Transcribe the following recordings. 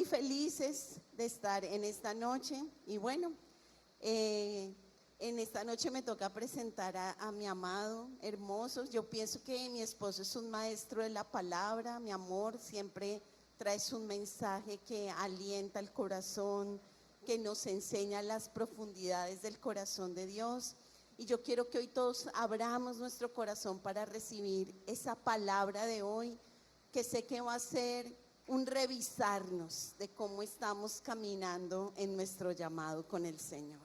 felices de estar en esta noche y bueno, en esta noche me toca presentar a mi amado, hermoso. Yo pienso que mi esposo es un maestro de la palabra, mi amor, siempre traes un mensaje que alienta el corazón, que nos enseña las profundidades del corazón de Dios. Y yo quiero que hoy todos abramos nuestro corazón para recibir esa palabra de hoy, que sé que va a ser un revisarnos de cómo estamos caminando en nuestro llamado con el Señor.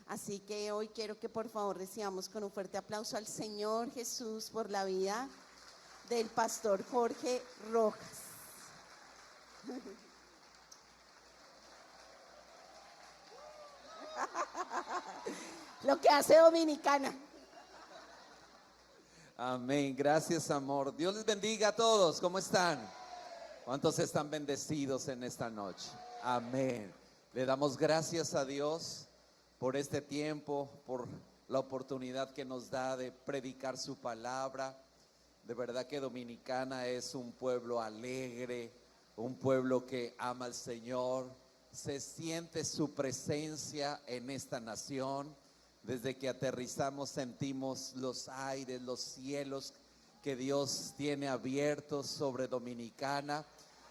Así que hoy quiero que por favor recibamos con un fuerte aplauso al Señor Jesús por la vida del pastor Jorge Rojas. Lo que hace Dominicana. Amén, gracias amor. Dios les bendiga a todos, ¿cómo están? ¿Cuántos están bendecidos en esta noche? Amén. Le damos gracias a Dios por este tiempo, por la oportunidad que nos da de predicar su palabra. De verdad que Dominicana es un pueblo alegre, un pueblo que ama al Señor. Se siente su presencia en esta nación. Desde que aterrizamos sentimos los aires, los cielos que Dios tiene abiertos sobre Dominicana.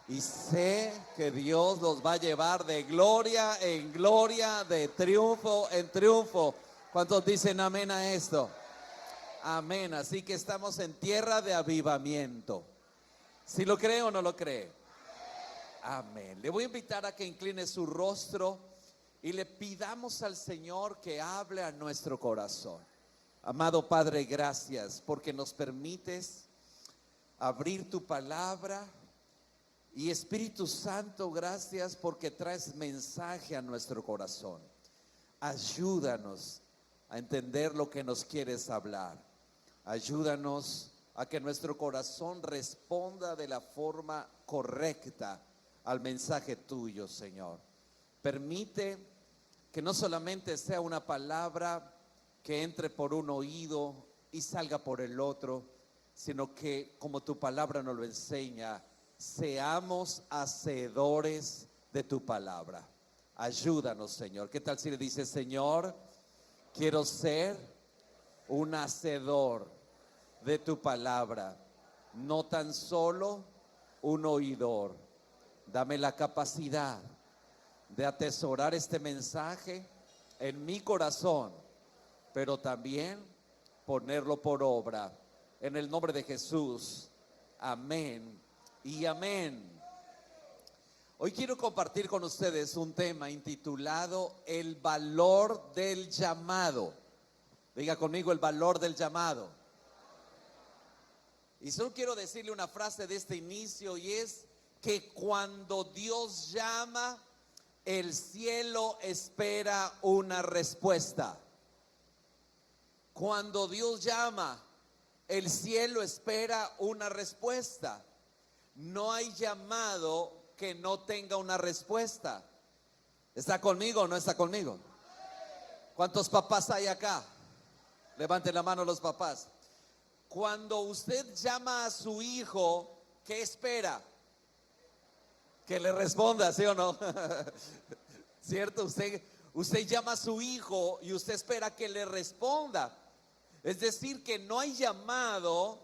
Y sé que Dios los va a llevar de gloria en gloria, de triunfo en triunfo. ¿Cuántos dicen amén a esto? Amén. Así que estamos en tierra de avivamiento. ¿Sí lo cree o no lo cree? Amén. Le voy a invitar a que incline su rostro y le pidamos al Señor que hable a nuestro corazón. Amado Padre, gracias porque nos permites abrir tu palabra. Y Espíritu Santo, gracias porque traes mensaje a nuestro corazón. Ayúdanos a entender lo que nos quieres hablar. Ayúdanos a que nuestro corazón responda de la forma correcta al mensaje tuyo, Señor. Permite que no solamente sea una palabra que entre por un oído y salga por el otro, sino que, como tu palabra nos lo enseña, seamos hacedores de tu palabra. Ayúdanos, Señor. ¿Qué tal si le dices, Señor, quiero ser un hacedor de tu palabra, no tan solo un oidor? Dame la capacidad de atesorar este mensaje en mi corazón, pero también ponerlo por obra. En el nombre de Jesús, amén y amén. Hoy quiero compartir con ustedes un tema intitulado El valor del llamado. Diga conmigo, el valor del llamado. Y solo quiero decirle una frase de este inicio, y es que cuando Dios llama, el cielo espera una respuesta. Cuando Dios llama, el cielo espera una respuesta. No hay llamado que no tenga una respuesta. ¿Está conmigo o no está conmigo? ¿Cuántos papás hay acá? Levanten la mano los papás. Cuando usted llama a su hijo, ¿qué espera? Que le responda, ¿sí o no? ¿Cierto? Usted llama a su hijo y usted espera que le responda. Es decir, que no hay llamado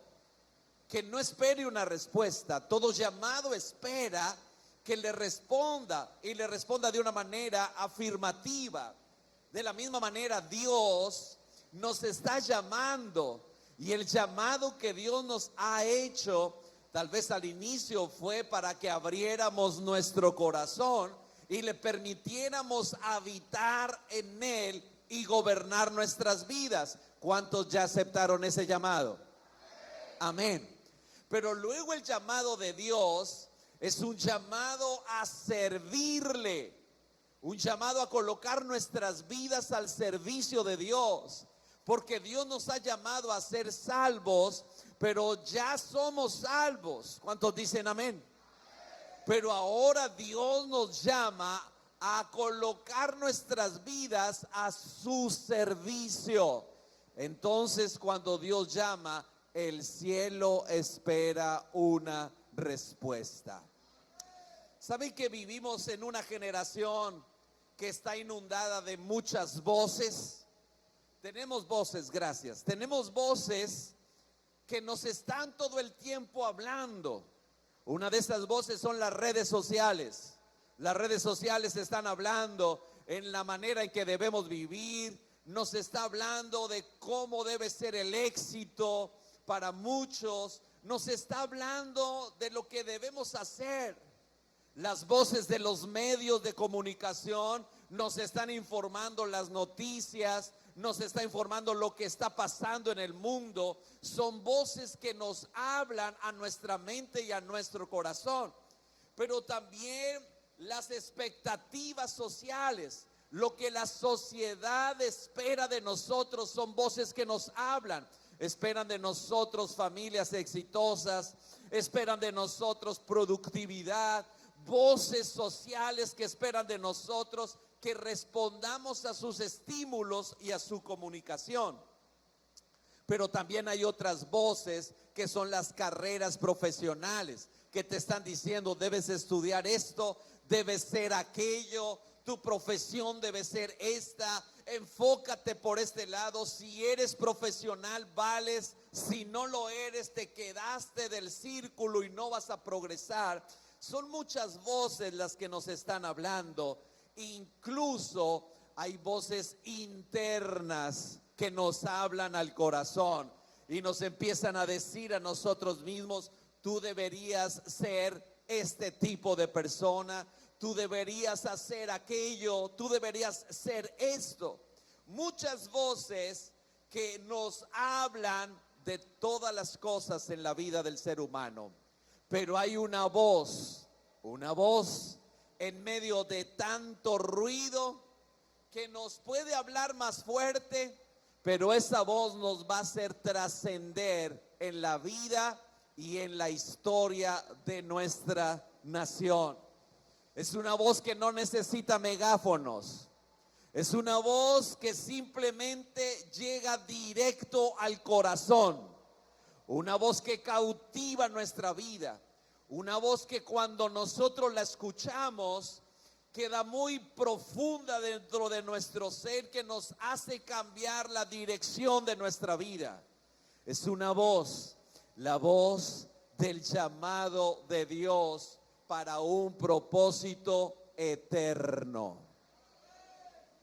que no espere una respuesta. Todo llamado espera que le responda, y le responda de una manera afirmativa. De la misma manera, Dios nos está llamando, y el llamado que Dios nos ha hecho, tal vez al inicio fue para que abriéramos nuestro corazón y le permitiéramos habitar en él y gobernar nuestras vidas. ¿Cuántos ya aceptaron ese llamado? Amén. Pero luego el llamado de Dios es un llamado a servirle, un llamado a colocar nuestras vidas al servicio de Dios, porque Dios nos ha llamado a ser salvos, pero ya somos salvos. ¿Cuántos dicen amén? Pero ahora Dios nos llama a colocar nuestras vidas a su servicio. Entonces, cuando Dios llama, el cielo espera una respuesta. ¿Saben que vivimos en una generación que está inundada de muchas voces? Tenemos voces, gracias. Tenemos voces que nos están todo el tiempo hablando. Una de esas voces son las redes sociales. Las redes sociales están hablando en la manera en que debemos vivir. Nos está hablando de cómo debe ser el éxito para muchos. Nos está hablando de lo que debemos hacer. Las voces de los medios de comunicación nos están informando las noticias, nos está informando lo que está pasando en el mundo. Son voces que nos hablan a nuestra mente y a nuestro corazón. Pero también las expectativas sociales, lo que la sociedad espera de nosotros, son voces que nos hablan. Esperan de nosotros familias exitosas, esperan de nosotros productividad, voces sociales que esperan de nosotros que respondamos a sus estímulos y a su comunicación. Pero también hay otras voces que son las carreras profesionales, que te están diciendo: debes estudiar esto, debes ser aquello, tu profesión debe ser esta, enfócate por este lado. Si eres profesional, vales; si no lo eres, te quedaste del círculo y no vas a progresar. Son muchas voces las que nos están hablando. Incluso hay voces internas que nos hablan al corazón y nos empiezan a decir a nosotros mismos: tú deberías ser este tipo de persona, tú deberías hacer aquello, tú deberías ser esto. Muchas voces que nos hablan de todas las cosas en la vida del ser humano. Pero hay una voz en medio de tanto ruido que nos puede hablar más fuerte, pero esa voz nos va a hacer trascender en la vida y en la historia de nuestra nación. Es una voz que no necesita megáfonos. Es una voz que simplemente llega directo al corazón. Una voz que cautiva nuestra vida. Una voz que cuando nosotros la escuchamos queda muy profunda dentro de nuestro ser, que nos hace cambiar la dirección de nuestra vida. Es una voz, la voz del llamado de Dios para un propósito eterno.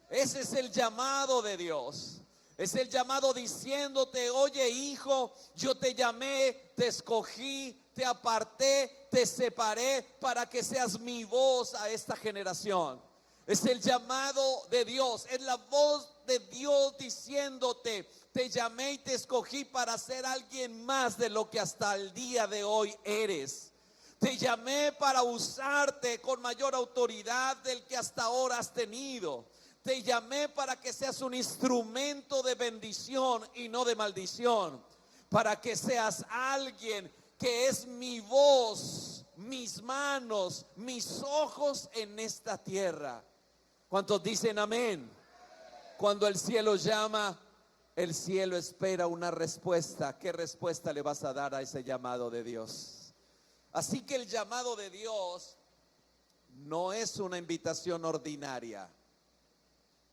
Ese es el llamado de Dios. Es el llamado diciéndote: oye, hijo, yo te llamé, te escogí, te aparté, te separé para que seas mi voz a esta generación. Es el llamado de Dios, es la voz de Dios diciéndote: te llamé y te escogí para ser alguien más de lo que hasta el día de hoy eres. Te llamé para usarte con mayor autoridad del que hasta ahora has tenido. Te llamé para que seas un instrumento de bendición y no de maldición. Para que seas alguien que es mi voz, mis manos, mis ojos en esta tierra. ¿Cuántos dicen amén? Cuando el cielo llama, el cielo espera una respuesta. ¿Qué respuesta le vas a dar a ese llamado de Dios? Así que el llamado de Dios no es una invitación ordinaria.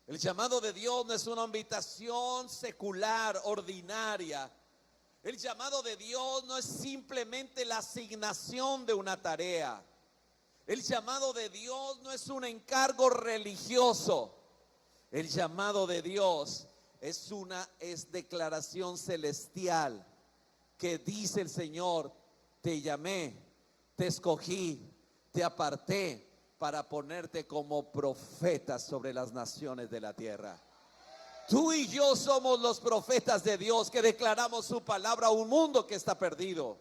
El llamado de Dios no es una invitación secular, ordinaria. El llamado de Dios no es simplemente la asignación de una tarea. El llamado de Dios no es un encargo religioso. El llamado de Dios es declaración celestial que dice el Señor: te llamé, te escogí, te aparté para ponerte como profeta sobre las naciones de la tierra. Tú y yo somos los profetas de Dios que declaramos su palabra a un mundo que está perdido.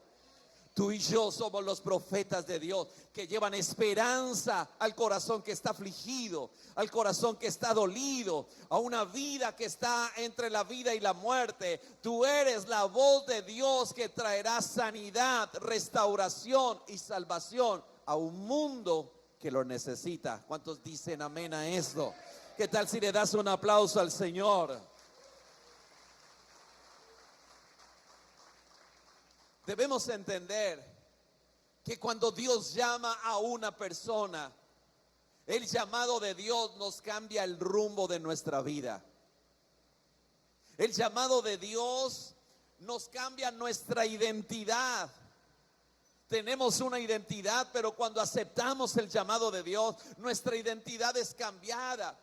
Tú y yo somos los profetas de Dios que llevan esperanza al corazón que está afligido, al corazón que está dolido, a una vida que está entre la vida y la muerte. Tú eres la voz de Dios que traerá sanidad, restauración y salvación a un mundo que lo necesita. ¿Cuántos dicen amén a esto? ¿Qué tal si le das un aplauso al Señor? Debemos entender que cuando Dios llama a una persona, el llamado de Dios nos cambia el rumbo de nuestra vida. El llamado de Dios nos cambia nuestra identidad. Tenemos una identidad, pero cuando aceptamos el llamado de Dios, nuestra identidad es cambiada.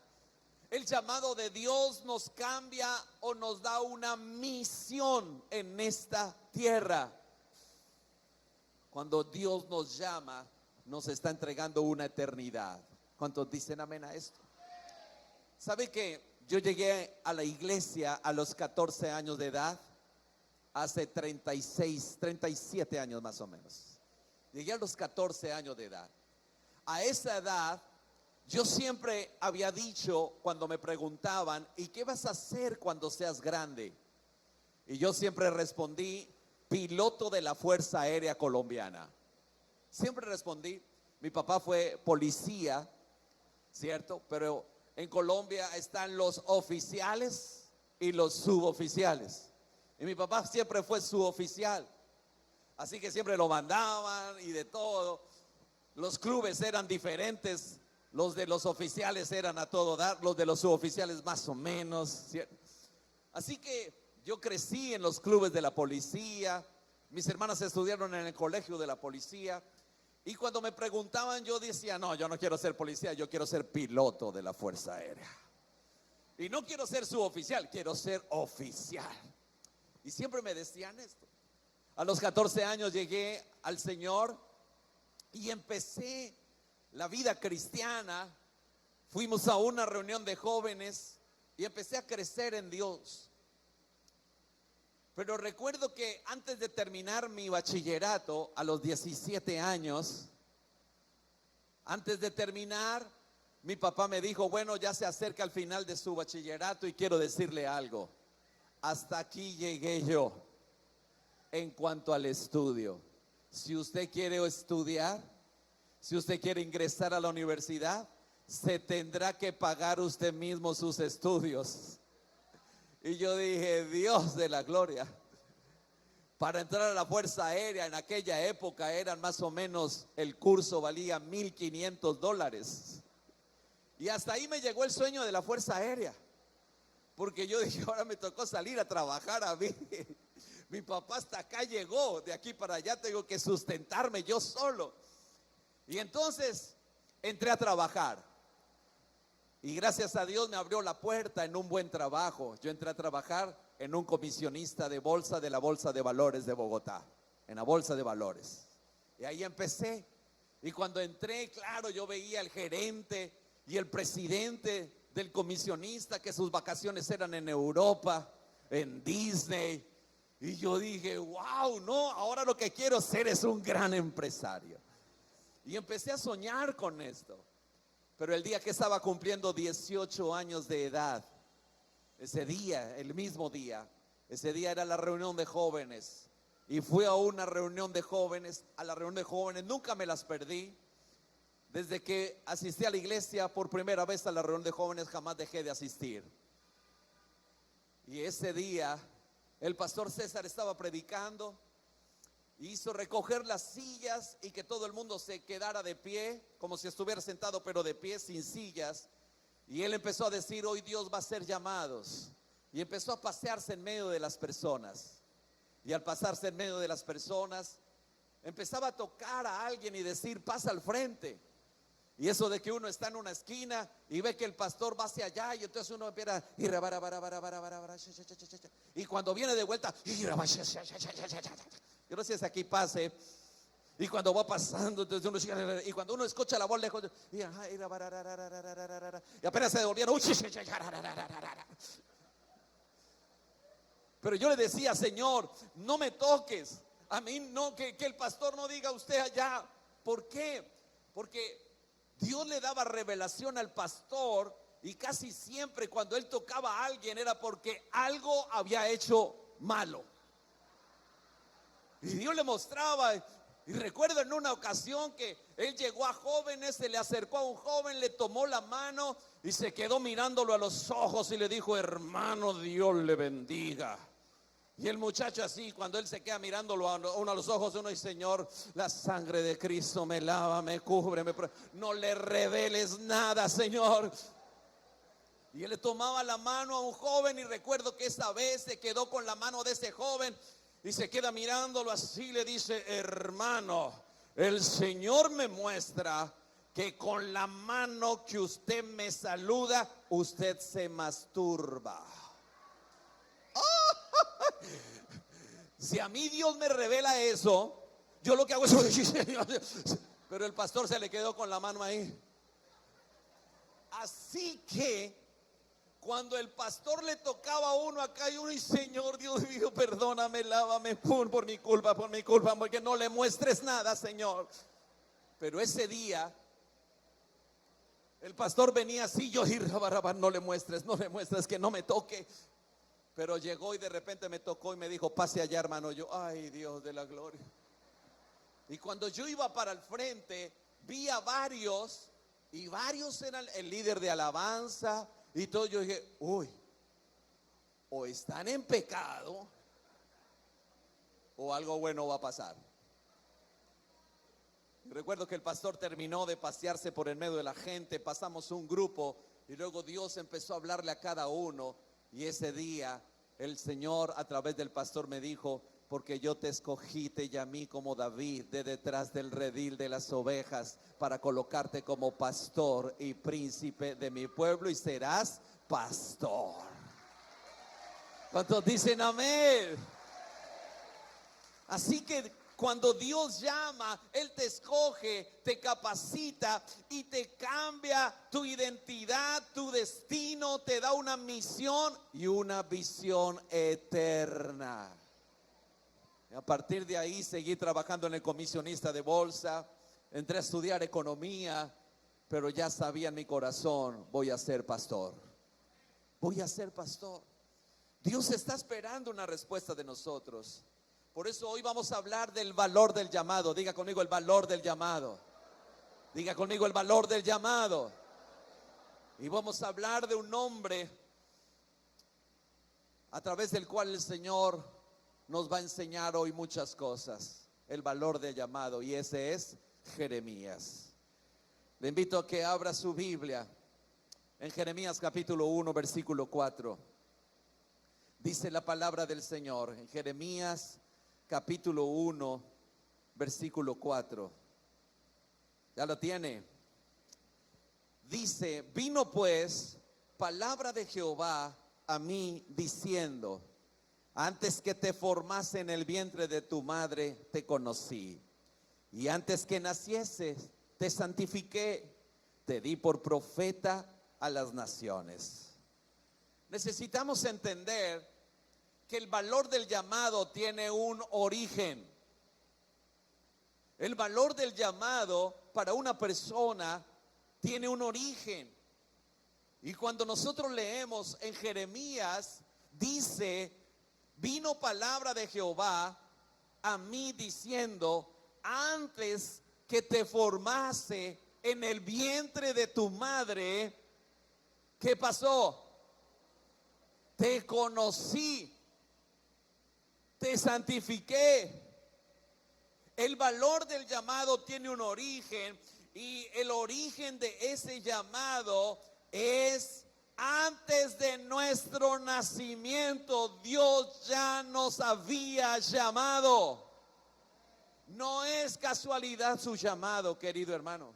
El llamado de Dios nos cambia o nos da una misión en esta tierra. Cuando Dios nos llama, nos está entregando una eternidad. ¿Cuántos dicen amén a esto? ¿Sabe que yo llegué a la iglesia a los 14 años de edad? Hace 37 años más o menos. Llegué a los 14 años de edad. A esa edad, yo siempre había dicho cuando me preguntaban, ¿y qué vas a hacer cuando seas grande? Y yo siempre respondí, piloto de la Fuerza Aérea Colombiana. Siempre respondí. Mi papá fue policía, ¿cierto? Pero en Colombia están los oficiales y los suboficiales. Y mi papá siempre fue suboficial. Así que siempre lo mandaban y de todo. Los clubes eran diferentes. Los de los oficiales eran a todo dar. Los de los suboficiales más o menos, ¿cierto? Así que yo crecí en los clubes de la policía. Mis hermanas estudiaron en el colegio de la policía. Y cuando me preguntaban, yo decía, no, yo no quiero ser policía, yo quiero ser piloto de la Fuerza Aérea. Y no quiero ser suboficial, quiero ser oficial. Y siempre me decían esto. A los 14 años llegué al Señor y empecé la vida cristiana. Fuimos a una reunión de jóvenes y empecé a crecer en Dios. Pero recuerdo que antes de terminar mi bachillerato a los 17 años, antes de terminar, mi papá me dijo, bueno, ya se acerca al final de su bachillerato y quiero decirle algo. Hasta aquí llegué yo en cuanto al estudio. Si usted quiere estudiar, si usted quiere ingresar a la universidad, se tendrá que pagar usted mismo sus estudios. Y yo dije, Dios de la gloria. Para entrar a la Fuerza Aérea en aquella época eran más o menos, el curso valía $1,500. Y hasta ahí me llegó el sueño de la Fuerza Aérea. Porque yo dije, ahora me tocó salir a trabajar a mí. Mi papá hasta acá llegó, de aquí para allá tengo que sustentarme yo solo. Y entonces entré a trabajar. Y gracias a Dios me abrió la puerta en un buen trabajo. Yo entré a trabajar en un comisionista de bolsa de la Bolsa de Valores de Bogotá, en la Bolsa de Valores. Y ahí empecé. Y cuando entré, claro, yo veía al gerente y el presidente del comisionista que sus vacaciones eran en Europa, en Disney. Y yo dije, wow, no, ahora lo que quiero ser es un gran empresario. Y empecé a soñar con esto. Pero el día que estaba cumpliendo 18 años de edad, ese día, el mismo día, ese día era la reunión de jóvenes. Y fui a una reunión de jóvenes, nunca me las perdí. Desde que asistí a la iglesia por primera vez a la reunión de jóvenes, jamás dejé de asistir. Y ese día, el pastor César estaba predicando. Hizo recoger las sillas y que todo el mundo se quedara de pie, como si estuviera sentado, pero de pie, sin sillas. Y él empezó a decir, hoy Dios va a hacer llamados. Y empezó a pasearse en medio de las personas. Y al pasarse en medio de las personas, empezaba a tocar a alguien y decir, pasa al frente. Y eso de que uno está en una esquina y ve que el pastor va hacia allá, y entonces uno empieza, y cuando viene de vuelta, yo no sé si aquí pase. Y cuando va pasando, entonces uno, y cuando uno escucha la voz lejos, y apenas se devolvieron. Pero yo le decía, Señor, no me toques. A mí no, que el pastor no diga usted allá. ¿Por qué? Porque Dios le daba revelación al pastor, y casi siempre cuando él tocaba a alguien era porque algo había hecho malo. Y Dios le mostraba. Y recuerdo en una ocasión que él llegó a jóvenes, se le acercó a un joven, le tomó la mano y se quedó mirándolo a los ojos y le dijo, hermano, Dios le bendiga. Y el muchacho así, cuando él se queda mirándolo a uno a los ojos, uno dice: Señor, la sangre de Cristo me lava, me cubre, no le reveles nada, Señor. Y él le tomaba la mano a un joven, y recuerdo que esa vez se quedó con la mano de ese joven y se queda mirándolo así, le dice: hermano, el Señor me muestra que con la mano que usted me saluda, usted se masturba. Si a mí Dios me revela eso, yo lo que hago es... Pero el pastor se le quedó con la mano ahí. Así que cuando el pastor le tocaba a uno acá, y uno, y Señor Dios mío, perdóname, lávame por mi culpa, porque no le muestres nada, Señor. Pero ese día el pastor venía así, yo, no le muestres, que no me toque. Pero llegó y de repente me tocó y me dijo: pase allá, hermano. Yo, ay, Dios de la gloria. Y cuando yo iba para el frente, vi a varios, y varios eran el líder de alabanza y todo. Yo dije: uy, o están en pecado o algo bueno va a pasar. Y recuerdo que el pastor terminó de pasearse por el medio de la gente, pasamos un grupo y luego Dios empezó a hablarle a cada uno. Y ese día el Señor a través del pastor me dijo: porque yo te escogí, te llamé como David de detrás del redil de las ovejas, para colocarte como pastor y príncipe de mi pueblo, y serás pastor. ¿Cuántos dicen amén? Así que cuando Dios llama, Él te escoge, te capacita y te cambia tu identidad, tu destino, te da una misión y una visión eterna. Y a partir de ahí seguí trabajando en el comisionista de bolsa, entré a estudiar economía, pero ya sabía en mi corazón: voy a ser pastor. Voy a ser pastor. Dios está esperando una respuesta de nosotros. Por eso hoy vamos a hablar del valor del llamado. Diga conmigo: el valor del llamado. Diga conmigo: el valor del llamado. Y vamos a hablar de un hombre a través del cual el Señor nos va a enseñar hoy muchas cosas. El valor del llamado, y ese es Jeremías. Le invito a que abra su Biblia en Jeremías capítulo 1, versículo 4. Dice la palabra del Señor en Jeremías capítulo 1, versículo 4. ¿Ya lo tiene? Dice: vino pues palabra de Jehová a mí diciendo: antes que te formase en el vientre de tu madre te conocí, y antes que nacieses te santifiqué, te di por profeta a las naciones. Necesitamos entender que el valor del llamado tiene un origen. El valor del llamado para una persona tiene un origen. Y cuando nosotros leemos en Jeremías, dice: vino palabra de Jehová a mí diciendo: antes que te formase en el vientre de tu madre, ¿qué pasó? Te conocí, te santifiqué. El valor del llamado tiene un origen, y el origen de ese llamado es: antes de nuestro nacimiento Dios ya nos había llamado. No es casualidad su llamado, querido hermano.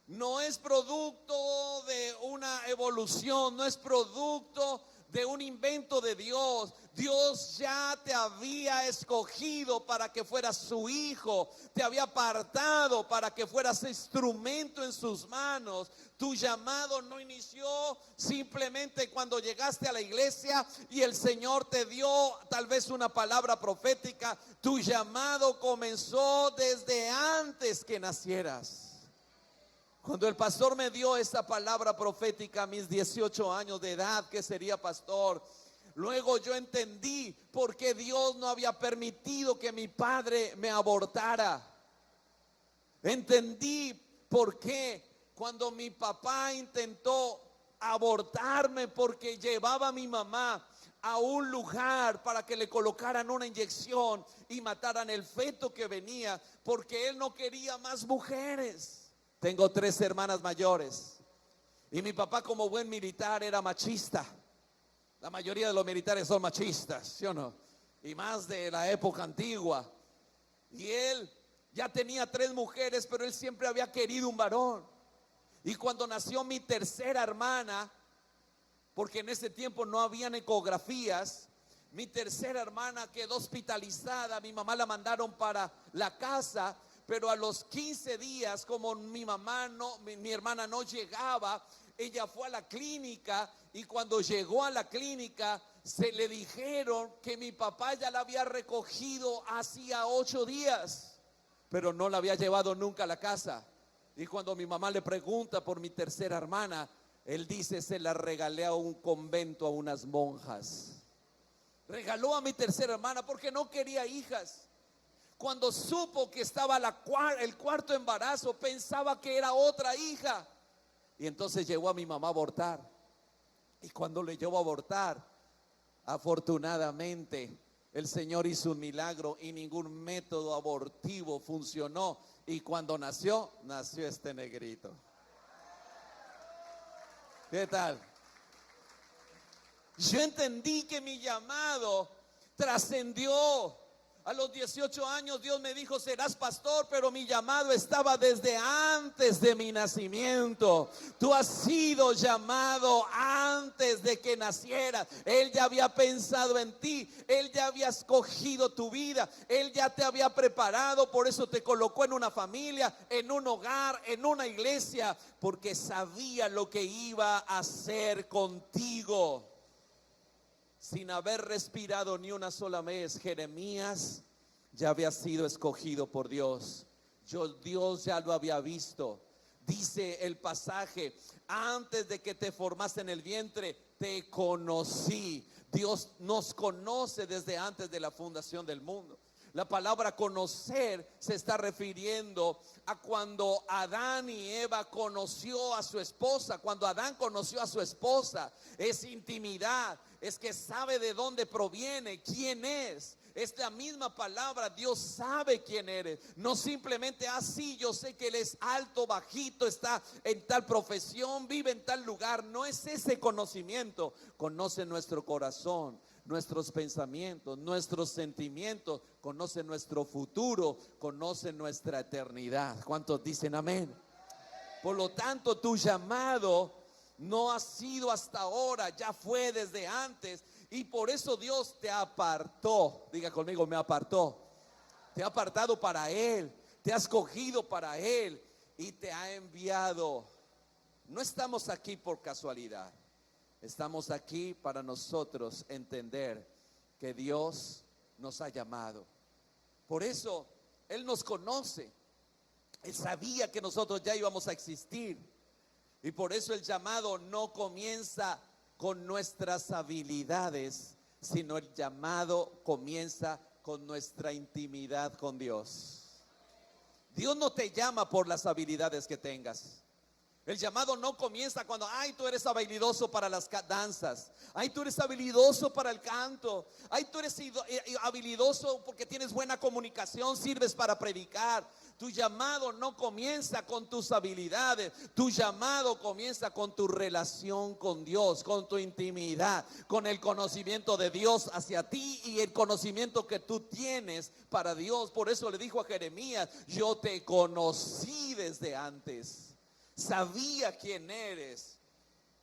No es producto de una evolución, no es producto de un invento de Dios. Dios ya te había escogido para que fueras su hijo, te había apartado para que fueras instrumento en sus manos. Tu llamado no inició simplemente cuando llegaste a la iglesia y el Señor te dio tal vez una palabra profética. Tu llamado comenzó desde antes que nacieras. Cuando el pastor me dio esta palabra profética a mis 18 años de edad, que sería pastor, luego yo entendí por qué Dios no había permitido que mi padre me abortara. Entendí por qué cuando mi papá intentó abortarme, porque llevaba a mi mamá a un lugar para que le colocaran una inyección y mataran el feto que venía, porque él no quería más mujeres. Tengo 3 hermanas mayores y mi papá, como buen militar, era machista. La mayoría de los militares son machistas, ¿sí o no? Y más de la época antigua. Y él ya tenía 3 mujeres, pero él siempre había querido un varón. Y cuando nació mi tercera hermana, porque en ese tiempo no habían ecografías, mi tercera hermana quedó hospitalizada. Mi mamá la mandaron para la casa, pero a los 15 días, como mi hermana no llegaba, ella fue a la clínica, y cuando llegó a la clínica se le dijeron que mi papá ya la había recogido hacía 8 días, pero no la había llevado nunca a la casa. Y cuando mi mamá le pregunta por mi tercera hermana, él dice: se la regalé a un convento, a unas monjas. Regaló a mi tercera hermana porque no quería hijas. Cuando supo que estaba el 4.º embarazo, pensaba que era otra hija. Y entonces llevó a mi mamá a abortar. Y cuando le llevó a abortar, afortunadamente, el Señor hizo un milagro y ningún método abortivo funcionó. Y cuando nació este negrito. ¿Qué tal? Yo entendí que mi llamado trascendió. A los 18 años Dios me dijo: serás pastor, pero mi llamado estaba desde antes de mi nacimiento. Tú has sido llamado antes de que nacieras. Él ya había pensado en ti, Él ya había escogido tu vida, Él ya te había preparado. Por eso te colocó en una familia, en un hogar, en una iglesia, porque sabía lo que iba a hacer contigo. Sin haber respirado ni una sola vez, Jeremías ya había sido escogido por Dios. Dios ya lo había visto. Dice el pasaje: antes de que te formaste en el vientre, te conocí. Dios nos conoce desde antes de la fundación del mundo. La palabra conocer se está refiriendo a cuando Adán y Eva conoció a su esposa. Cuando Adán conoció a su esposa, es intimidad, es que sabe de dónde proviene, quién es. Es la misma palabra, Dios sabe quién eres. No simplemente así, yo sé que Él es alto, bajito, está en tal profesión, vive en tal lugar. No es ese conocimiento. Conoce nuestro corazón, nuestros pensamientos, nuestros sentimientos, conoce nuestro futuro, conoce nuestra eternidad. ¿Cuántos dicen amén? Por lo tanto, tu llamado no ha sido hasta ahora, ya fue desde antes. Y por eso Dios te apartó. Diga conmigo: me apartó. Te ha apartado para Él, te ha escogido para Él y te ha enviado. No estamos aquí por casualidad. Estamos aquí para nosotros entender que Dios nos ha llamado. Por eso Él nos conoce. Él sabía que nosotros ya íbamos a existir. Y por eso el llamado no comienza con nuestras habilidades, sino el llamado comienza con nuestra intimidad con Dios. Dios no te llama por las habilidades que tengas. El llamado no comienza cuando: ay, tú eres habilidoso para las danzas, ay, tú eres habilidoso para el canto, ay, tú eres habilidoso porque tienes buena comunicación, sirves para predicar. Tu llamado no comienza con tus habilidades. Tu llamado comienza con tu relación con Dios, con tu intimidad, con el conocimiento de Dios hacia ti y el conocimiento que tú tienes para Dios. Por eso le dijo a Jeremías: yo te conocí desde antes. Sabía quién eres.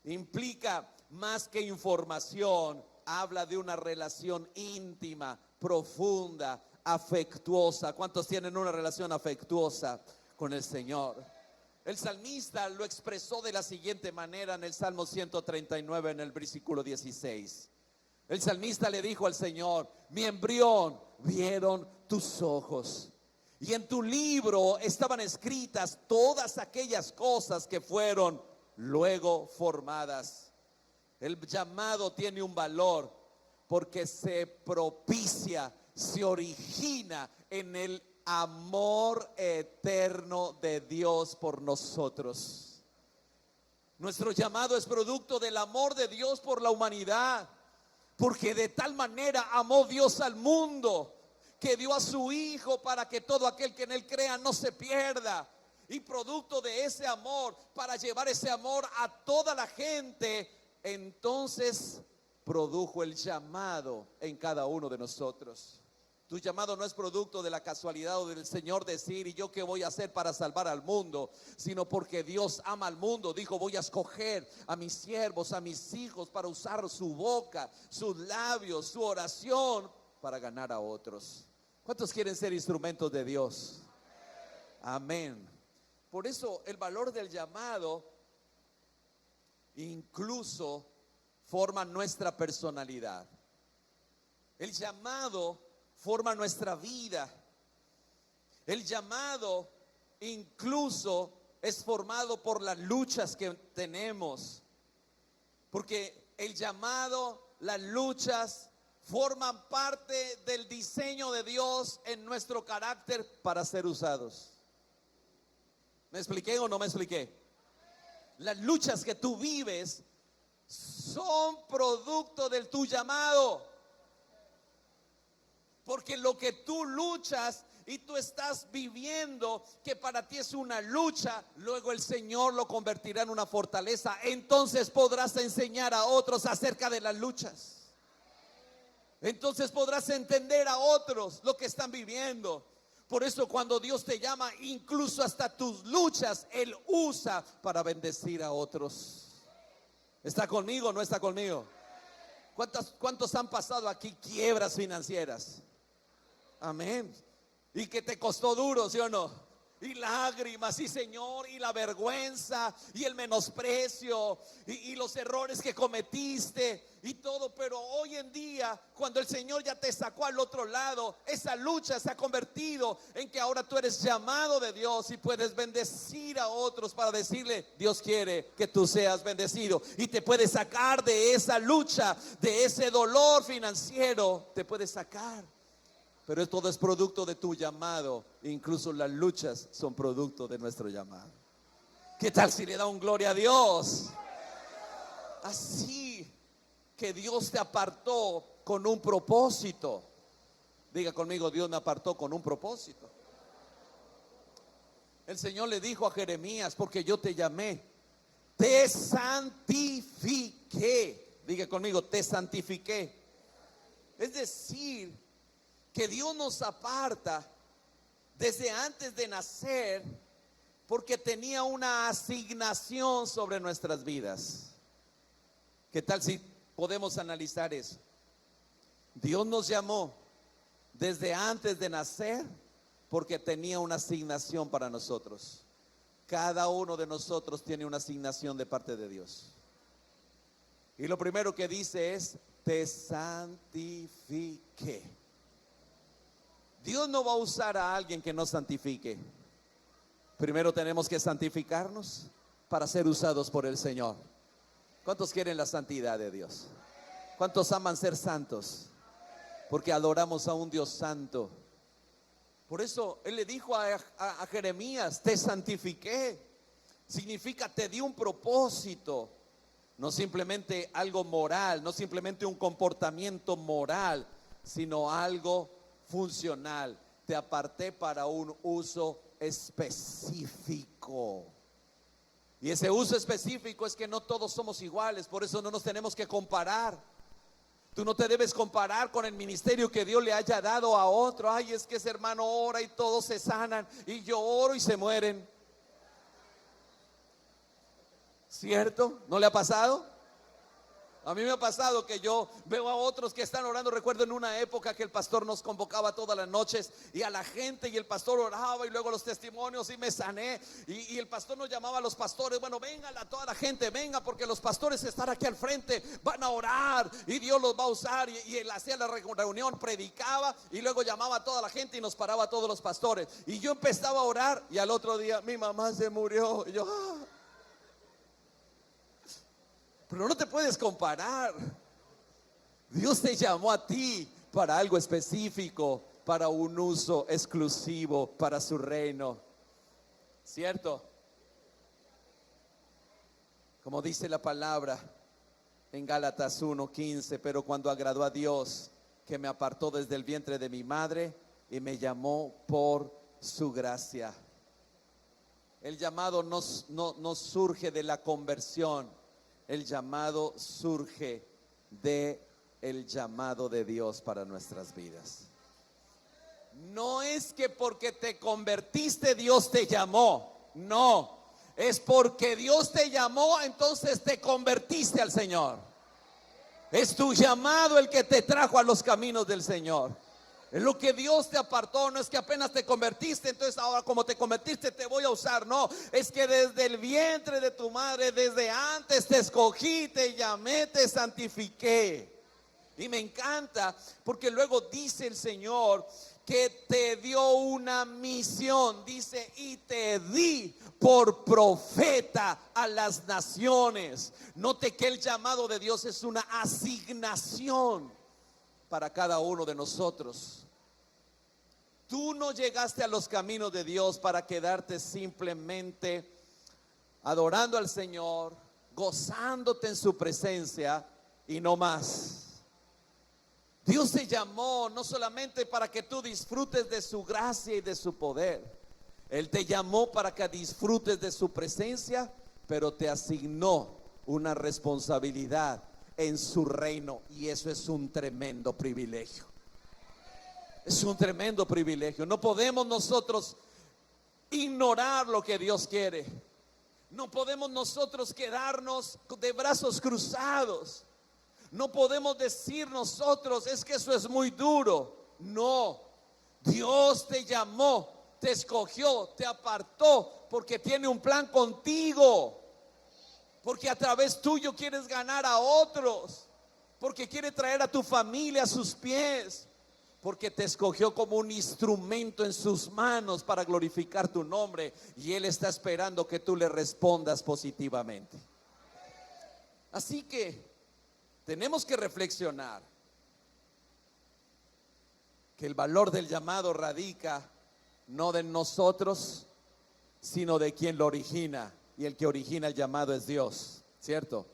Implica más que información. Habla de una relación íntima, profunda, afectuosa. ¿Cuántos tienen una relación afectuosa con el Señor? El salmista lo expresó de la siguiente manera en el Salmo 139, en el versículo 16. El salmista le dijo al Señor: mi embrión vieron tus ojos, y en tu libro estaban escritas todas aquellas cosas que fueron luego formadas. El llamado tiene un valor porque se propicia, se origina en el amor eterno de Dios por nosotros. Nuestro llamado es producto del amor de Dios por la humanidad. Porque de tal manera amó Dios al mundo, que dio a su Hijo para que todo aquel que en Él crea no se pierda. Y producto de ese amor, para llevar ese amor a toda la gente, entonces produjo el llamado en cada uno de nosotros. Tu llamado no es producto de la casualidad o del Señor decir, ¿y yo qué voy a hacer para salvar al mundo? Sino porque Dios ama al mundo. Dijo, voy a escoger a mis siervos, a mis hijos, para usar su boca, sus labios, su oración, para ganar a otros. ¿Cuántos quieren ser instrumentos de Dios? Amén. Por eso el valor del llamado incluso forma nuestra personalidad. El llamado forma nuestra vida. El llamado incluso es formado por las luchas que tenemos. Porque el llamado, las luchas forman parte del diseño de Dios en nuestro carácter para ser usados. ¿Me expliqué o no me expliqué? Las luchas que tú vives son producto de tu llamado. Porque lo que tú luchas y tú estás viviendo, que para ti es una lucha, luego el Señor lo convertirá en una fortaleza. Entonces podrás enseñar a otros acerca de las luchas. Entonces podrás entender a otros lo que están viviendo. Por eso cuando Dios te llama, incluso hasta tus luchas, Él usa para bendecir a otros. ¿Está conmigo o no está conmigo? ¿Cuántos han pasado aquí quiebras financieras? Amén. Y que te costó duro, ¿sí o no? Y lágrimas, y Señor, y la vergüenza, y el menosprecio, y los errores que cometiste, y todo. Pero hoy en día, cuando el Señor ya te sacó al otro lado, esa lucha se ha convertido en que ahora tú eres llamado de Dios y puedes bendecir a otros para decirle, Dios quiere que tú seas bendecido. Y te puede sacar de esa lucha, de ese dolor financiero, te puede sacar. Pero todo es producto de tu llamado. Incluso las luchas son producto de nuestro llamado. ¿Qué tal si le da un gloria a Dios? Así que Dios te apartó con un propósito. Diga conmigo, Dios me apartó con un propósito. El Señor le dijo a Jeremías, porque yo te llamé, te santifiqué. Diga conmigo, te santifiqué. Es decir, que Dios nos aparta desde antes de nacer porque tenía una asignación sobre nuestras vidas. ¿Qué tal si podemos analizar eso? Dios nos llamó desde antes de nacer porque tenía una asignación para nosotros. Cada uno de nosotros tiene una asignación de parte de Dios. Y lo primero que dice es, te santifiqué. Dios no va a usar a alguien que no santifique. Primero tenemos que santificarnos para ser usados por el Señor. ¿Cuántos quieren la santidad de Dios? ¿Cuántos aman ser santos? Porque adoramos a un Dios santo. Por eso Él le dijo a Jeremías, te santifiqué. Significa te di un propósito. No simplemente algo moral, no simplemente un comportamiento moral, sino algo funcional. Te aparté para un uso específico. Y ese uso específico es que no todos somos iguales. Por eso no nos tenemos que comparar. Tú no te debes comparar con el ministerio que Dios le haya dado a otro. Ay, es que ese hermano ora y todos se sanan, y yo oro y se mueren. ¿Cierto? ¿No le ha pasado? A mí me ha pasado que yo veo a otros que están orando. Recuerdo en una época que el pastor nos convocaba todas las noches y a la gente, y el pastor oraba y luego los testimonios, y me sané, y el pastor nos llamaba a los pastores, bueno, venga toda la gente, venga, porque los pastores están aquí al frente, van a orar y Dios los va a usar. Y él hacía la reunión, predicaba y luego llamaba a toda la gente y nos paraba a todos los pastores, y yo empezaba a orar y al otro día mi mamá se murió, y yo Pero no te puedes comparar. Dios te llamó a ti para algo específico, para un uso exclusivo, para su reino. ¿Cierto? Como dice la palabra, en Gálatas 1:15, pero cuando agradó a Dios, que me apartó desde el vientre de mi madre y me llamó por su gracia. El llamado no surge de la conversión, el llamado surge de el llamado de Dios para nuestras vidas. No es que porque te convertiste Dios te llamó, no, es porque Dios te llamó, entonces te convertiste al Señor. Es tu llamado el que te trajo a los caminos del Señor. Es lo que Dios te apartó. No es que apenas te convertiste, entonces ahora como te convertiste te voy a usar. No, es que desde el vientre de tu madre, desde antes te escogí, te llamé, te santifiqué. Y me encanta porque luego dice el Señor que te dio una misión. Dice, y te di por profeta a las naciones. Note que el llamado de Dios es una asignación para cada uno de nosotros. Tú no llegaste a los caminos de Dios para quedarte simplemente adorando al Señor, gozándote en su presencia y no más. Dios te llamó no solamente para que tú disfrutes de su gracia y de su poder. Él te llamó para que disfrutes de su presencia, pero te asignó una responsabilidad en su reino, y eso es un tremendo privilegio. Es un tremendo privilegio. No podemos nosotros ignorar lo que Dios quiere. No podemos nosotros quedarnos de brazos cruzados. No podemos decir nosotros, es que eso es muy duro. No, Dios te llamó, te escogió, te apartó, porque tiene un plan contigo. Porque a través tuyo quieres ganar a otros. Porque quiere traer a tu familia a sus pies. Porque te escogió como un instrumento en sus manos para glorificar tu nombre. Y Él está esperando que tú le respondas positivamente. Así que tenemos que reflexionar que el valor del llamado radica no de nosotros, sino de quien lo origina. Y el que origina el llamado es Dios, ¿cierto?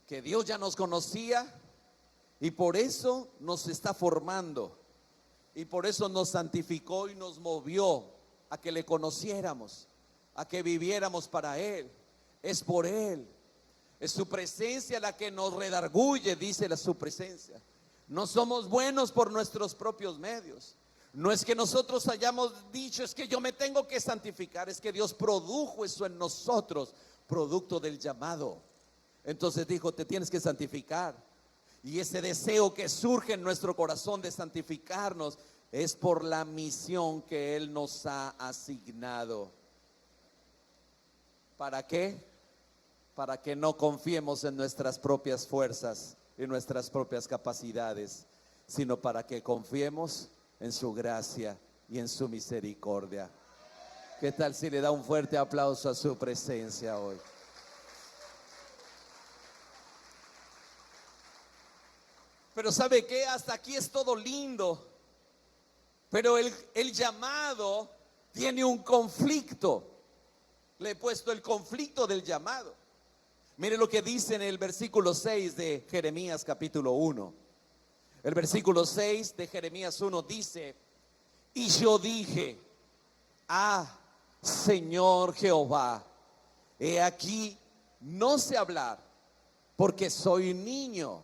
Que Dios ya nos conocía y por eso nos está formando. Y por eso nos santificó y nos movió a que le conociéramos, a que viviéramos para Él. Es por Él. Es su presencia la que nos redarguye, dice su presencia. No somos buenos por nuestros propios medios. No es que nosotros hayamos dicho, es que yo me tengo que santificar. Es que Dios produjo eso en nosotros, producto del llamado. Entonces dijo, te tienes que santificar. Y ese deseo que surge en nuestro corazón de santificarnos es por la misión que Él nos ha asignado. ¿Para qué? Para que no confiemos en nuestras propias fuerzas, en nuestras propias capacidades, sino para que confiemos en su gracia y en su misericordia. ¿Qué tal si le da un fuerte aplauso a su presencia hoy? Pero ¿sabe qué? Hasta aquí es todo lindo, pero el llamado tiene un conflicto. Le he puesto el conflicto del llamado. Mire lo que dice en el versículo 6 de Jeremías capítulo 1. El versículo 6 de Jeremías 1 dice, y yo dije, Señor Jehová, he aquí, no sé hablar, porque soy un niño.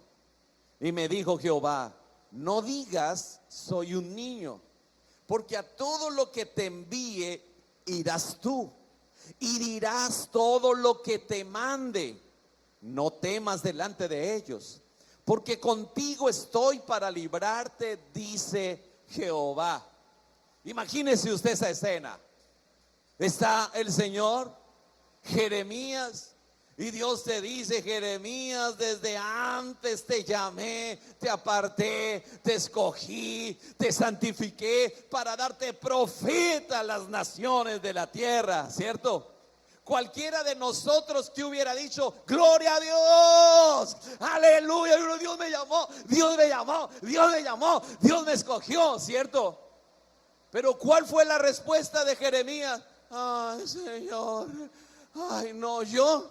Y me dijo Jehová, no digas, soy un niño, porque a todo lo que te envíe irás tú, y dirás todo lo que te mande. No temas delante de ellos, porque contigo estoy para librarte, dice Jehová. Imagínese usted esa escena. Está el Señor, Jeremías, y Dios te dice, Jeremías, desde antes te llamé, te aparté, te escogí, te santifiqué para darte profeta a las naciones de la tierra, ¿cierto? Cualquiera de nosotros que hubiera dicho, gloria a Dios, aleluya, Dios me llamó, Dios me llamó, Dios me llamó, Dios me escogió, ¿cierto? Pero ¿cuál fue la respuesta de Jeremías? Ay, Señor, ay, no, yo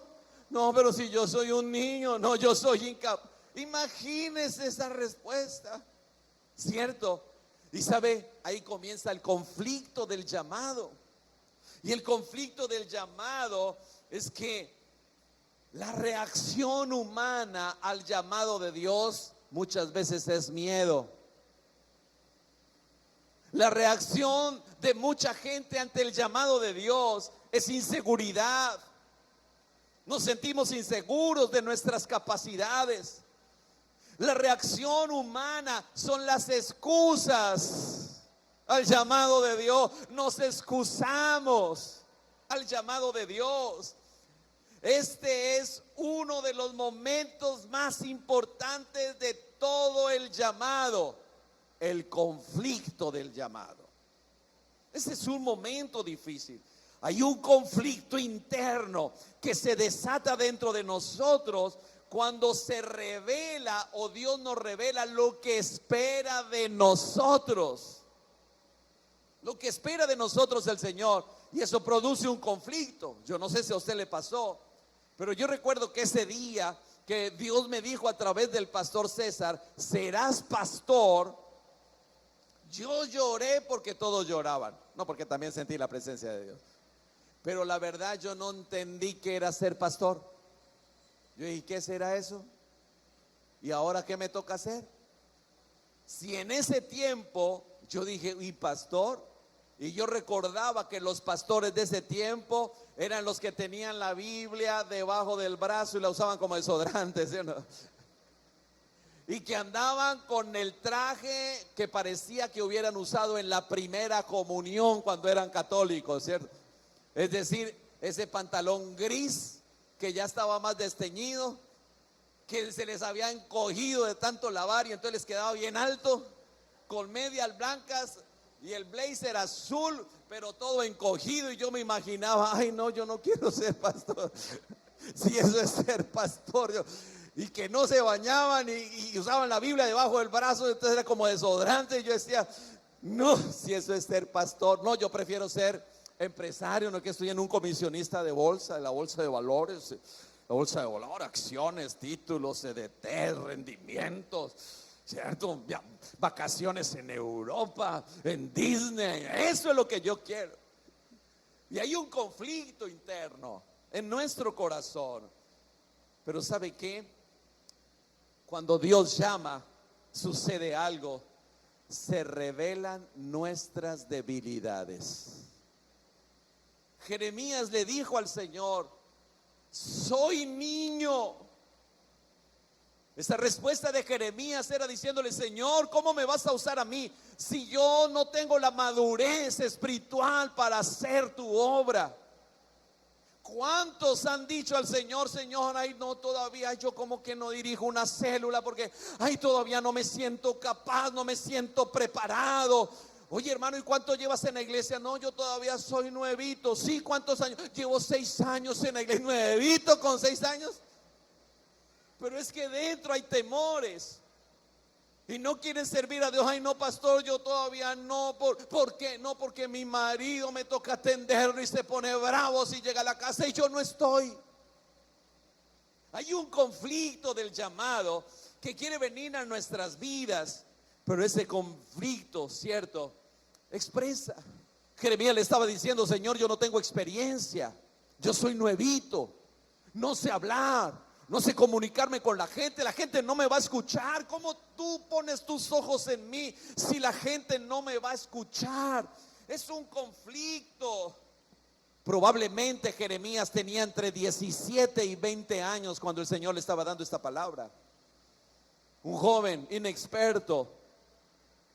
No, pero si yo soy un niño, no, yo soy incapaz. Imagínese esa respuesta, ¿cierto? Y sabe, ahí comienza el conflicto del llamado. Y el conflicto del llamado es que la reacción humana al llamado de Dios muchas veces es miedo. La reacción de mucha gente ante el llamado de Dios es inseguridad. Nos sentimos inseguros de nuestras capacidades. La reacción humana son las excusas al llamado de Dios. Nos excusamos al llamado de Dios. Este es uno de los momentos más importantes de todo el llamado, el conflicto del llamado. Ese es un momento difícil. Hay un conflicto interno que se desata dentro de nosotros cuando se revela o Dios nos revela lo que espera de nosotros. Lo que espera de nosotros el Señor. Y eso produce un conflicto. Yo no sé si a usted le pasó, pero yo recuerdo que ese día que Dios me dijo a través del pastor César, serás pastor, yo lloré porque todos lloraban. No, porque también sentí la presencia de Dios. Pero la verdad yo no entendí qué era ser pastor. Yo dije, ¿qué será eso? ¿Y ahora qué me toca hacer? Si en ese tiempo yo dije, ¿y pastor? Y yo recordaba que los pastores de ese tiempo eran los que tenían la Biblia debajo del brazo y la usaban como desodorante, ¿sí o no? Y que andaban con el traje que parecía que hubieran usado en la primera comunión cuando eran católicos, ¿cierto? Es decir, ese pantalón gris que ya estaba más desteñido, que se les había encogido de tanto lavar y entonces les quedaba bien alto, con medias blancas y el blazer azul, pero todo encogido. Y yo me imaginaba, ay no, yo no quiero ser pastor. Si eso es ser pastor. Y que no se bañaban y usaban la Biblia debajo del brazo, entonces era como desodorante. Y yo decía, no, si eso es ser pastor. No, yo prefiero ser empresario, no que estoy en un comisionista de bolsa, de la bolsa de valores, la bolsa de valores, acciones, títulos, CDT, rendimientos, ¿cierto? Vacaciones en Europa, en Disney. Eso es lo que yo quiero. Y hay un conflicto interno en nuestro corazón. Pero ¿sabe qué? Cuando Dios llama, sucede algo. Se revelan nuestras debilidades. Jeremías le dijo al Señor, soy niño. Esa respuesta de Jeremías era diciéndole, Señor, ¿cómo me vas a usar a mí si yo no tengo la madurez espiritual para hacer tu obra? ¿Cuántos han dicho al Señor, Señor, ay no, todavía yo como que no dirijo una célula porque, ay, todavía no me siento capaz, no me siento preparado? Oye, hermano, ¿y cuánto llevas en la iglesia? No, yo todavía soy nuevito. Sí, ¿cuántos años? Llevo 6 años en la iglesia. ¿Nuevito con 6 años? Pero es que dentro hay temores. Y no quieren servir a Dios. Ay, no, pastor, yo todavía no. ¿Por qué? No, porque mi marido me toca atenderlo y se pone bravo si llega a la casa y yo no estoy. Hay un conflicto del llamado que quiere venir a nuestras vidas. Pero ese conflicto, ¿cierto? Expresa. Jeremías le estaba diciendo, Señor, yo no tengo experiencia. Yo soy nuevito. No sé hablar. No sé comunicarme con la gente no me va a escuchar. ¿Cómo tú pones tus ojos en mí si la gente no me va a escuchar? Es un conflicto. Probablemente Jeremías tenía entre 17 y 20 años cuando el Señor le estaba dando esta palabra. Un joven inexperto.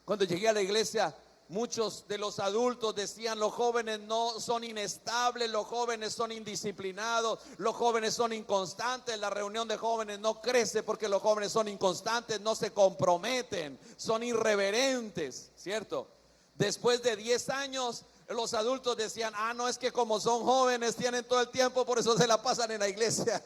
Cuando llegué a la iglesia, muchos de los adultos decían, los jóvenes no son inestables, los jóvenes son indisciplinados, los jóvenes son inconstantes, la reunión de jóvenes no crece porque los jóvenes son inconstantes, no se comprometen, son irreverentes, ¿cierto? Después de 10 años, los adultos decían, no, es que como son jóvenes tienen todo el tiempo, por eso se la pasan en la iglesia.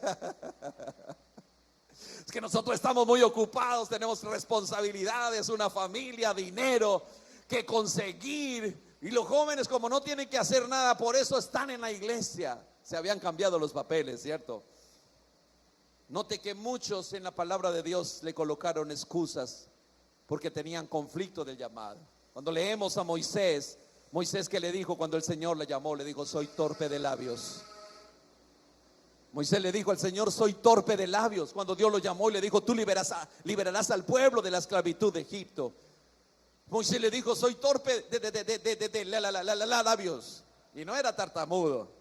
Es que nosotros estamos muy ocupados, tenemos responsabilidades, una familia, dinero que conseguir. Y los jóvenes, como no tienen que hacer nada, por eso están en la iglesia. Se habían cambiado los papeles, ¿cierto? Note que muchos en la palabra de Dios le colocaron excusas porque tenían conflicto del llamado. Cuando leemos a Moisés, Moisés que le dijo cuando el Señor le llamó, le dijo: soy torpe de labios. Moisés le dijo al Señor: soy torpe de labios. Cuando Dios lo llamó y le dijo: tú liberarás al pueblo de la esclavitud de Egipto. Moisés le dijo: soy torpe de labios. Y no era tartamudo,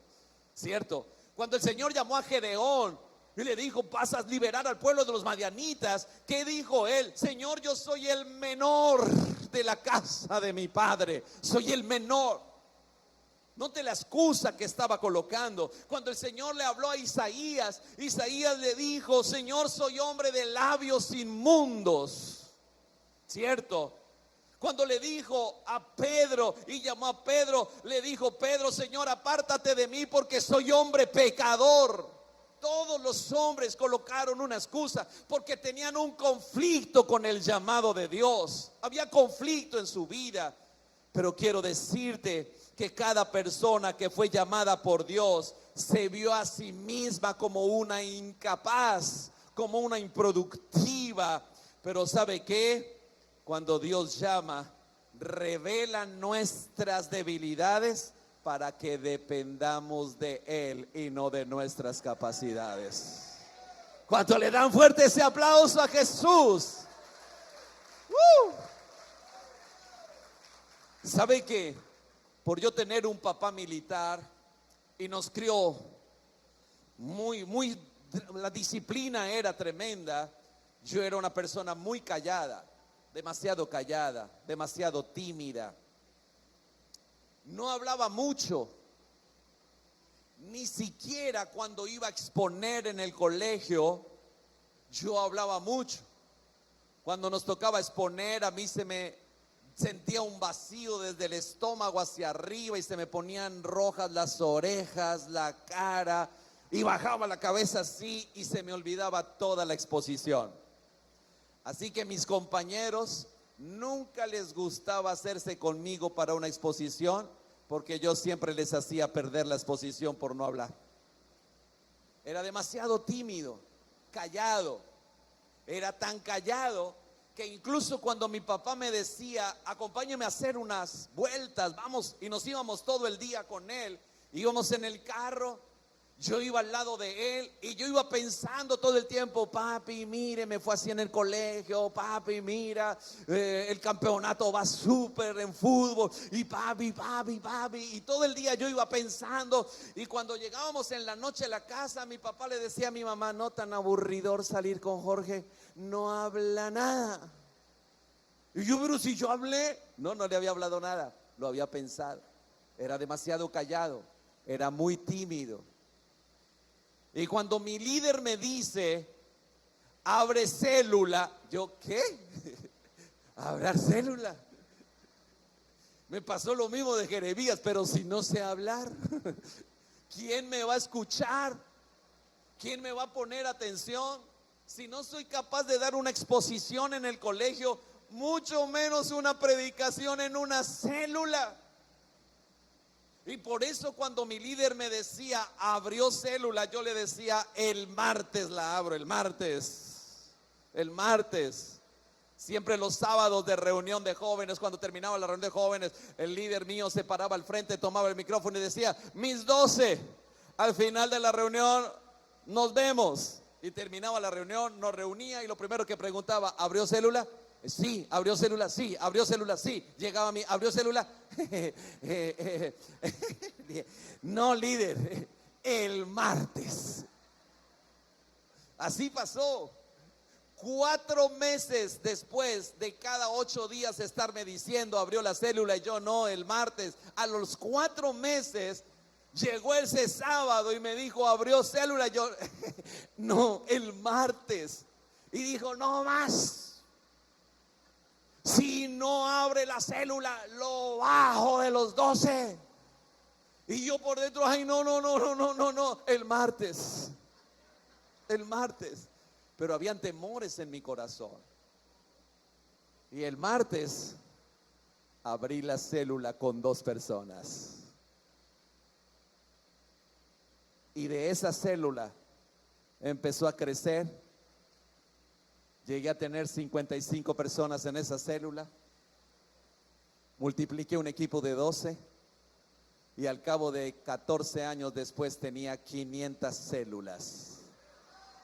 ¿cierto? Cuando el Señor llamó a Gedeón y le dijo: vas a liberar al pueblo de los madianitas, ¿qué dijo él? Señor, yo soy el menor de la casa de mi padre, soy el menor. Note la excusa que estaba colocando. Cuando el Señor le habló a Isaías, Isaías le dijo: Señor, soy hombre de labios inmundos, ¿cierto? Cuando le dijo a Pedro y llamó a Pedro, le dijo: Pedro, Señor, apártate de mí porque soy hombre pecador. Todos los hombres colocaron una excusa porque tenían un conflicto con el llamado de Dios. Había conflicto en su vida. Pero quiero decirte que cada persona que fue llamada por Dios se vio a sí misma como una incapaz, como una improductiva. Pero ¿sabe qué? Cuando Dios llama, revela nuestras debilidades para que dependamos de Él y no de nuestras capacidades. ¿Cuánto le dan fuerte ese aplauso a Jesús? ¿Sabe qué? Por yo tener un papá militar y nos crió la disciplina era tremenda. Yo era una persona muy callada, demasiado tímida. No hablaba mucho, ni siquiera cuando iba a exponer en el colegio, yo hablaba mucho. Cuando nos tocaba exponer, a mí se me sentía un vacío desde el estómago hacia arriba y se me ponían rojas las orejas, la cara, y bajaba la cabeza así y se me olvidaba toda la exposición. Así que mis compañeros nunca les gustaba hacerse conmigo para una exposición, porque yo siempre les hacía perder la exposición por no hablar. Era demasiado tímido, callado. Era tan callado que incluso cuando mi papá me decía: acompáñame a hacer unas vueltas, vamos, y nos íbamos todo el día con él, íbamos en el carro, yo iba al lado de él y yo iba pensando todo el tiempo: papi, mire, me fue así en el colegio, papi, mira, el campeonato va súper en fútbol, y papi, y todo el día yo iba pensando. Y cuando llegábamos en la noche a la casa, mi papá le decía a mi mamá: no, tan aburridor salir con Jorge, no habla nada. Y yo: pero si yo hablé. No le había hablado nada, lo había pensado. Era demasiado callado, era muy tímido. Y cuando mi líder me dice: abre célula, yo: ¿qué? ¿Abrir célula? Me pasó lo mismo de Jeremías: pero si no sé hablar, ¿quién me va a escuchar? ¿Quién me va a poner atención? Si no soy capaz de dar una exposición en el colegio, mucho menos una predicación en una célula. Y por eso cuando mi líder me decía: abrió célula, yo le decía: el martes la abro, el martes. Siempre los sábados de reunión de jóvenes, cuando terminaba la reunión de jóvenes, el líder mío se paraba al frente, tomaba el micrófono y decía: mis 12, al final de la reunión nos vemos. Y terminaba la reunión, nos reunía y lo primero que preguntaba: ¿abrió célula? Sí. ¿Abrió célula? Sí. ¿Abrió célula? Sí. Llegaba a mí: ¿abrió célula? No, líder, el martes. Así pasó. 4 meses después de cada 8 días estarme diciendo: abrió la célula, y yo: no, el martes. A los 4 meses llegó ese sábado y me dijo: abrió célula. Yo: no, el martes. Y dijo: no más. Si no abre la célula, lo bajo de los 12. Y yo por dentro: ay, no, el martes. Pero habían temores en mi corazón. Y el martes abrí la célula con 2 personas. Y de esa célula empezó a crecer. Llegué a tener 55 personas en esa célula. Multipliqué un equipo de 12 y al cabo de 14 años después tenía 500 células.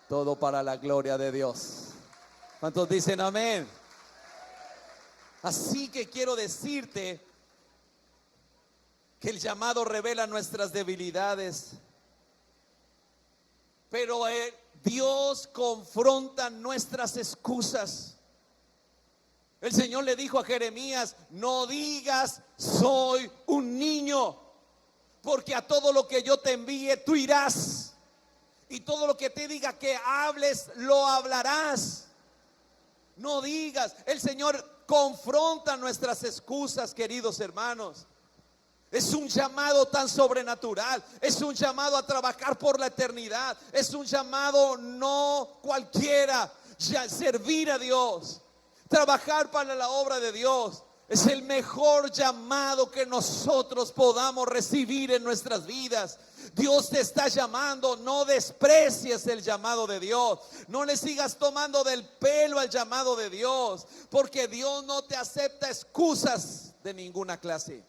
Todo para la gloria de Dios. ¿Cuántos dicen amén? Así que quiero decirte que el llamado revela nuestras debilidades, pero Dios confronta nuestras excusas. El Señor le dijo a Jeremías: no digas soy un niño, porque a todo lo que yo te envíe tú irás, y todo lo que te diga que hables lo hablarás. No digas. El Señor confronta nuestras excusas, queridos hermanos. Es un llamado tan sobrenatural, es un llamado a trabajar por la eternidad, es un llamado no cualquiera, servir a Dios, trabajar para la obra de Dios. Es el mejor llamado que nosotros podamos recibir en nuestras vidas. Dios te está llamando, no desprecies el llamado de Dios, no le sigas tomando del pelo al llamado de Dios, porque Dios no te acepta excusas de ninguna clase.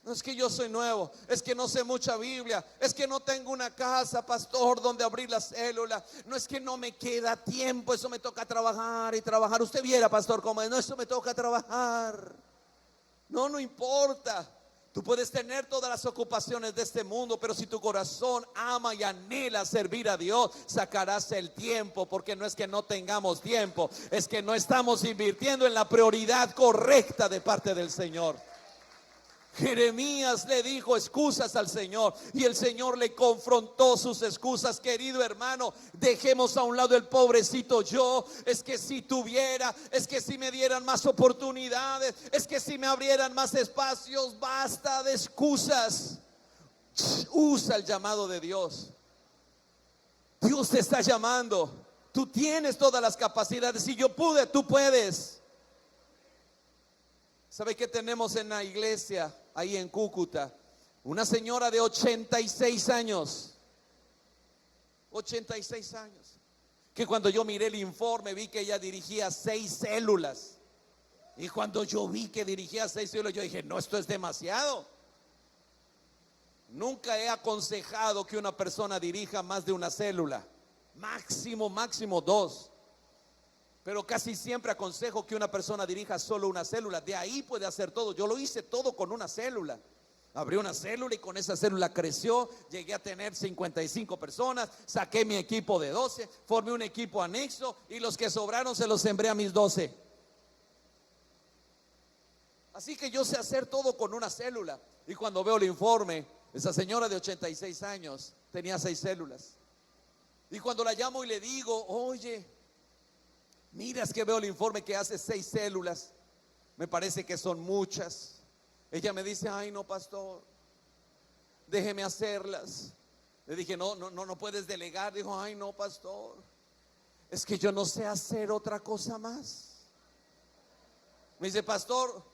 No es que yo soy nuevo, es que no sé mucha Biblia, es que no tengo una casa, pastor, donde abrir la célula, no es que no me queda tiempo, eso me toca trabajar y trabajar. Usted viera, pastor, cómo es, no, eso me toca trabajar. No importa. Tú puedes tener todas las ocupaciones de este mundo, pero si tu corazón ama y anhela servir a Dios, sacarás el tiempo, porque no es que no tengamos tiempo, es que no estamos invirtiendo en la prioridad correcta de parte del Señor. Jeremías le dijo excusas al Señor y el Señor le confrontó sus excusas. Querido hermano, dejemos a un lado el pobrecito yo. Es que si tuviera, es que si me dieran más oportunidades, es que si me abrieran más espacios. Basta de excusas. Usa el llamado de Dios. Dios te está llamando. Tú tienes todas las capacidades. Si yo pude, tú puedes. ¿Sabe qué tenemos en la iglesia ahí en Cúcuta? Una señora de 86 años. 86 años. Que cuando yo miré el informe vi que ella dirigía 6 células. Y cuando yo vi que dirigía 6 células, yo dije: no, esto es demasiado. Nunca he aconsejado que una persona dirija más de una célula. Máximo 2. Pero casi siempre aconsejo que una persona dirija solo una célula. De ahí puede hacer todo. Yo lo hice todo con una célula. Abrí una célula y con esa célula creció. Llegué a tener 55 personas. Saqué mi equipo de 12. Formé un equipo anexo y los que sobraron se los sembré a mis 12. Así que yo sé hacer todo con una célula. Y cuando veo el informe, esa señora de 86 años tenía 6 células. Y cuando la llamo y le digo: oye, mira, es que veo el informe que hace 6 células, me parece que son muchas. Ella me dice: ay, no, pastor, déjeme hacerlas. Le dije: no puedes delegar. Dijo: ay, no, pastor, es que yo no sé hacer otra cosa más. Me dice: pastor,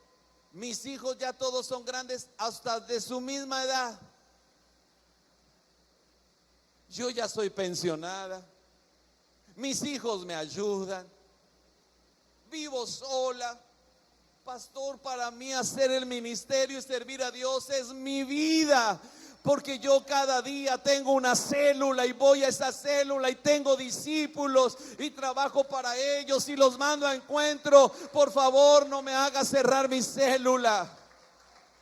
mis hijos ya todos son grandes, hasta de su misma edad. Yo ya soy pensionada, mis hijos me ayudan, vivo sola. Pastor, para mí hacer el ministerio y servir a Dios es mi vida, porque yo cada día tengo una célula y voy a esa célula y tengo discípulos y trabajo para ellos y los mando a encuentro. Por favor, no me hagas cerrar mi célula.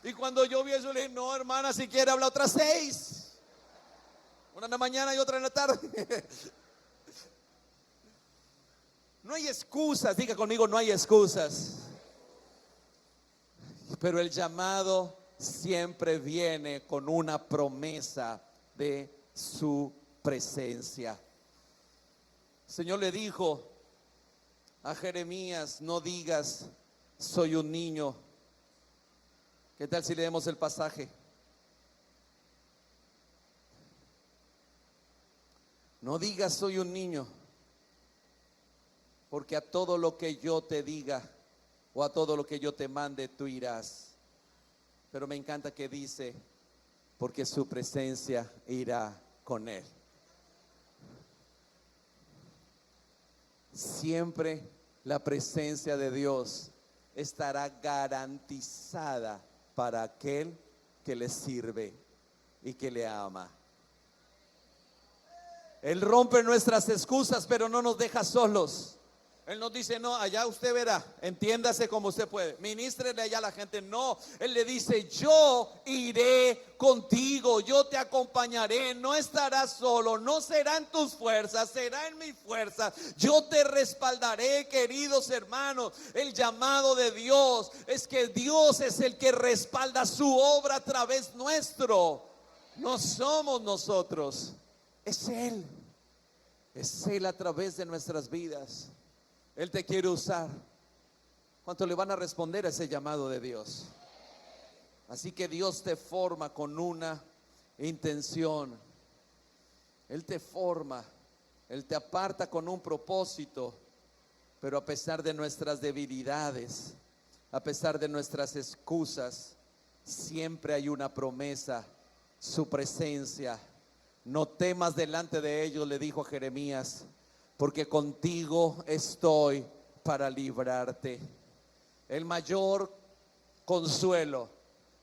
Y cuando yo vi eso, le dije: no, hermana, si quiere habla otras 6. Una en la mañana y otra en la tarde. No hay excusas, diga conmigo: no hay excusas. Pero el llamado siempre viene con una promesa de su presencia. El Señor le dijo a Jeremías: no digas soy un niño. ¿Qué tal si leemos el pasaje? No digas soy un niño, porque a todo lo que yo te diga o a todo lo que yo te mande tú irás. Pero me encanta que dice: porque su presencia irá con él. siempre la presencia de Dios estará garantizada para aquel que le sirve y que le ama. Él rompe nuestras excusas, pero no nos deja solos. Él nos dice, no, allá usted verá, entiéndase como usted puede, ministrele allá a la gente. No, Él le dice, yo iré contigo, yo te acompañaré, no estarás solo, no será en tus fuerzas, será en mi fuerza. Yo te respaldaré, queridos hermanos. El llamado de Dios es que Dios es el que respalda su obra a través nuestro. No somos nosotros, es Él. Es Él a través de nuestras vidas. Él te quiere usar. ¿Cuánto le van a responder a ese llamado de Dios? Así que Dios te forma con una intención. Él te forma, Él te aparta con un propósito. Pero a pesar de nuestras debilidades, a pesar de nuestras excusas, siempre hay una promesa, su presencia. No temas delante de ellos, le dijo a Jeremías, porque contigo estoy para librarte. El mayor consuelo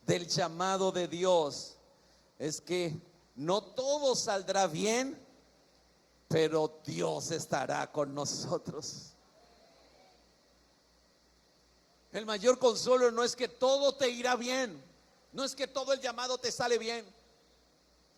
del llamado de Dios es que no todo saldrá bien, pero Dios estará con nosotros. El mayor consuelo no es que todo te irá bien, no es que todo el llamado te sale bien.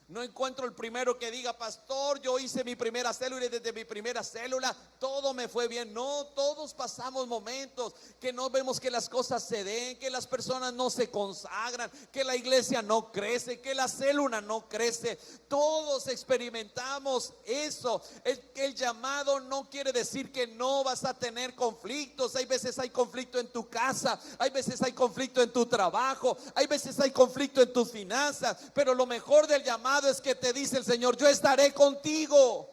No encuentro el primero que diga, pastor, yo hice mi primera célula y desde mi primera célula todo me fue bien. No, todos pasamos momentos que no vemos que las cosas se den, que las personas no se consagran, que la iglesia no crece, que la célula no crece. Todos experimentamos eso. El llamado no quiere decir que no vas a tener conflictos. Hay veces hay conflicto en tu casa, hay veces hay conflicto en tu trabajo, hay veces hay conflicto en tus finanzas, pero lo mejor del llamado es que te dice el Señor, yo estaré contigo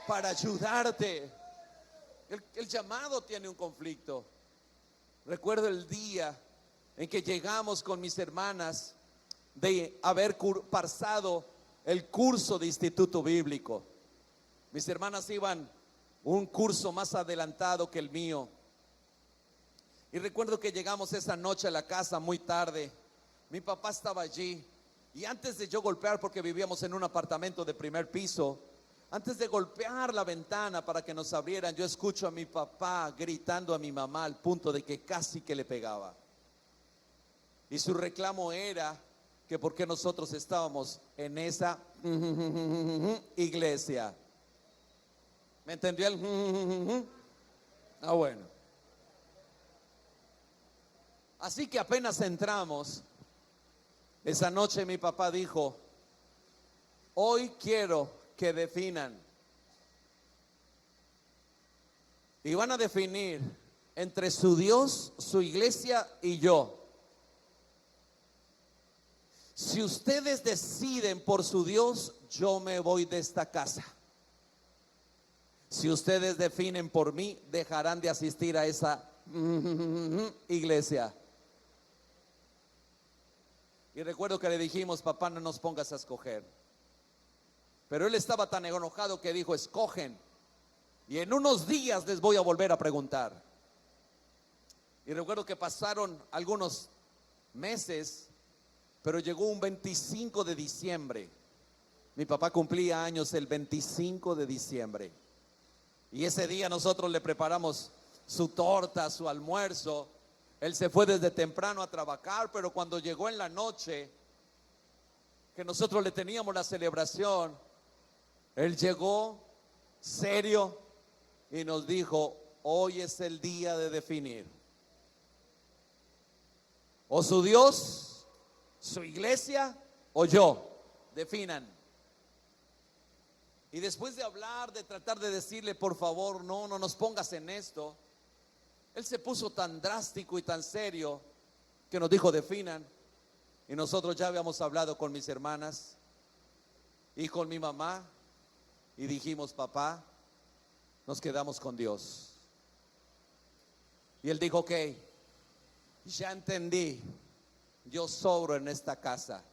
para ayudarte. El llamado tiene un conflicto. Recuerdo el día en que llegamos con mis hermanas de haber pasado el curso de instituto bíblico. Mis hermanas iban un curso más adelantado que el mío. Y recuerdo que llegamos esa noche a la casa muy tarde. Mi papá estaba allí. Y antes de yo golpear, porque vivíamos en un apartamento de primer piso, antes de golpear la ventana para que nos abrieran, yo escucho a mi papá gritando a mi mamá al punto de que casi que le pegaba. Y su reclamo era que por qué nosotros estábamos en esa iglesia. ¿Me entendió el? Ah, bueno. Así que apenas entramos, esa noche mi papá dijo, hoy quiero que definan. Y van a definir entre su Dios, su iglesia y yo. Si ustedes deciden por su Dios, yo me voy de esta casa. Si ustedes definen por mí, dejarán de asistir a esa iglesia. Y recuerdo que le dijimos, papá, no nos pongas a escoger. Pero él estaba tan enojado que dijo, escogen. Y en unos días les voy a volver a preguntar. Y recuerdo que pasaron algunos meses, pero llegó un 25 de diciembre. Mi papá cumplía años el 25 de diciembre. Y ese día nosotros le preparamos su torta, su almuerzo. Él se fue desde temprano a trabajar, pero cuando llegó en la noche, que nosotros le teníamos la celebración, él llegó serio y nos dijo, hoy es el día de definir. O su Dios, su iglesia o yo, definan. Y después de hablar, de tratar de decirle, por favor, no nos pongas en esto, él se puso tan drástico y tan serio que nos dijo, definan. Y nosotros ya habíamos hablado con mis hermanas y con mi mamá y dijimos, papá, nos quedamos con Dios. Y él dijo, ok, ya entendí, yo sobro en esta casa.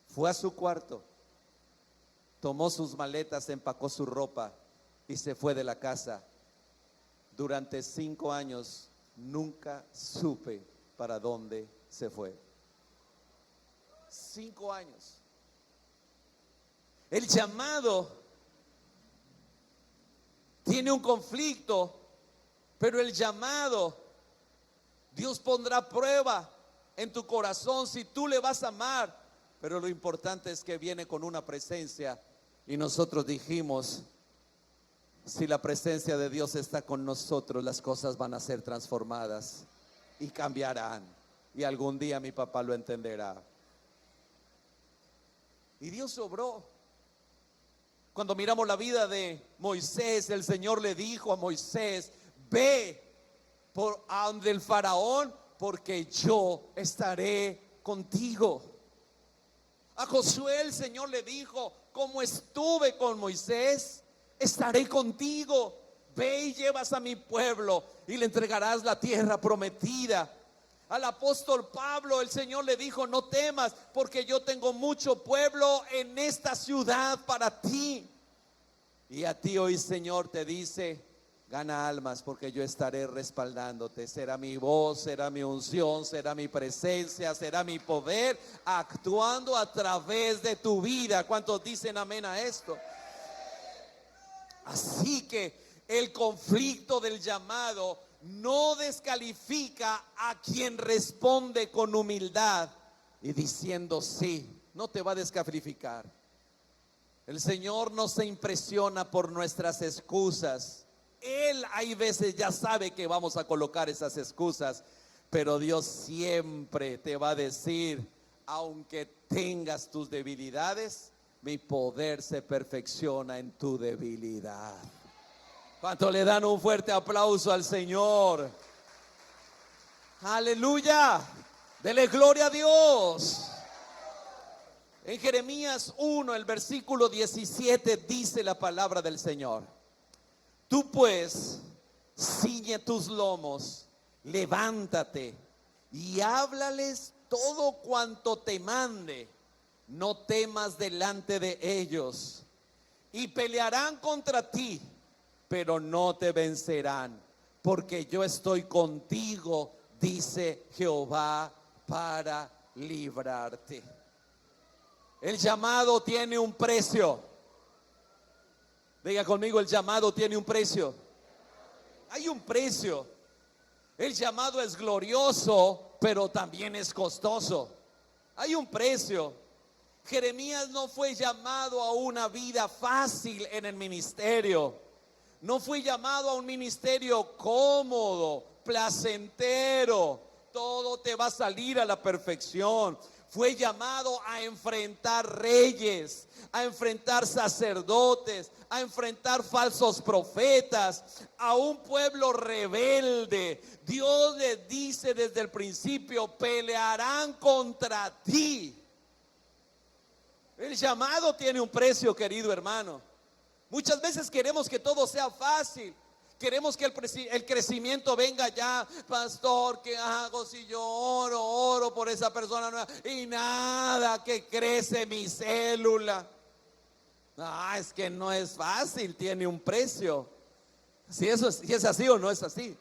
Fue a su cuarto, tomó sus maletas, empacó su ropa y se fue de la casa. Durante 5 años nunca supe para dónde se fue. 5 años. El llamado tiene un conflicto, pero el llamado, Dios pondrá prueba en tu corazón si tú le vas a amar. Pero lo importante es que viene con una presencia. Y nosotros dijimos, si la presencia de Dios está con nosotros, las cosas van a ser transformadas y cambiarán. Y algún día mi papá lo entenderá. Y Dios obró. Cuando miramos la vida de Moisés, el Señor le dijo a Moisés: ve por a donde el faraón, porque yo estaré contigo. A Josué el Señor le dijo: como estuve con Moisés, estaré contigo. Ve y llevas a mi pueblo y le entregarás la tierra prometida. Al apóstol Pablo el Señor le dijo: no temas, porque yo tengo mucho pueblo en esta ciudad para ti. Y a ti hoy, Señor, te dice: gana almas, porque yo estaré respaldándote. Será mi voz, será mi unción, será mi presencia, será mi poder actuando a través de tu vida. ¿Cuántos dicen amén a esto? Así que el conflicto del llamado no descalifica a quien responde con humildad y diciendo sí. No te va a descalificar. El Señor no se impresiona por nuestras excusas. Él hay veces ya sabe que vamos a colocar esas excusas, pero Dios siempre te va a decir: aunque tengas tus debilidades, mi poder se perfecciona en tu debilidad. ¿Cuánto le dan un fuerte aplauso al Señor? Aleluya. Dele gloria a Dios. En Jeremías 1, el versículo 17 dice la palabra del Señor: tú pues ciñe tus lomos, levántate y háblales todo cuanto te mande. No temas delante de ellos, y pelearán contra ti, pero no te vencerán, porque yo estoy contigo, dice Jehová, para librarte. El llamado tiene un precio. Diga conmigo: el llamado tiene un precio. Hay un precio. El llamado es glorioso, pero también es costoso. Hay un precio. Jeremías no fue llamado a una vida fácil en el ministerio. No fue llamado a un ministerio cómodo, placentero. Todo te va a salir a la perfección. Fue llamado a enfrentar reyes, a enfrentar sacerdotes, a enfrentar falsos profetas, a un pueblo rebelde. Dios le dice desde el principio: pelearán contra ti. El llamado tiene un precio, querido hermano. Muchas veces queremos que todo sea fácil. Queremos que el crecimiento venga ya. Pastor, ¿qué hago si yo oro por esa persona nueva y nada que crece mi célula? Es que no es fácil, tiene un precio. Si es así o no es así.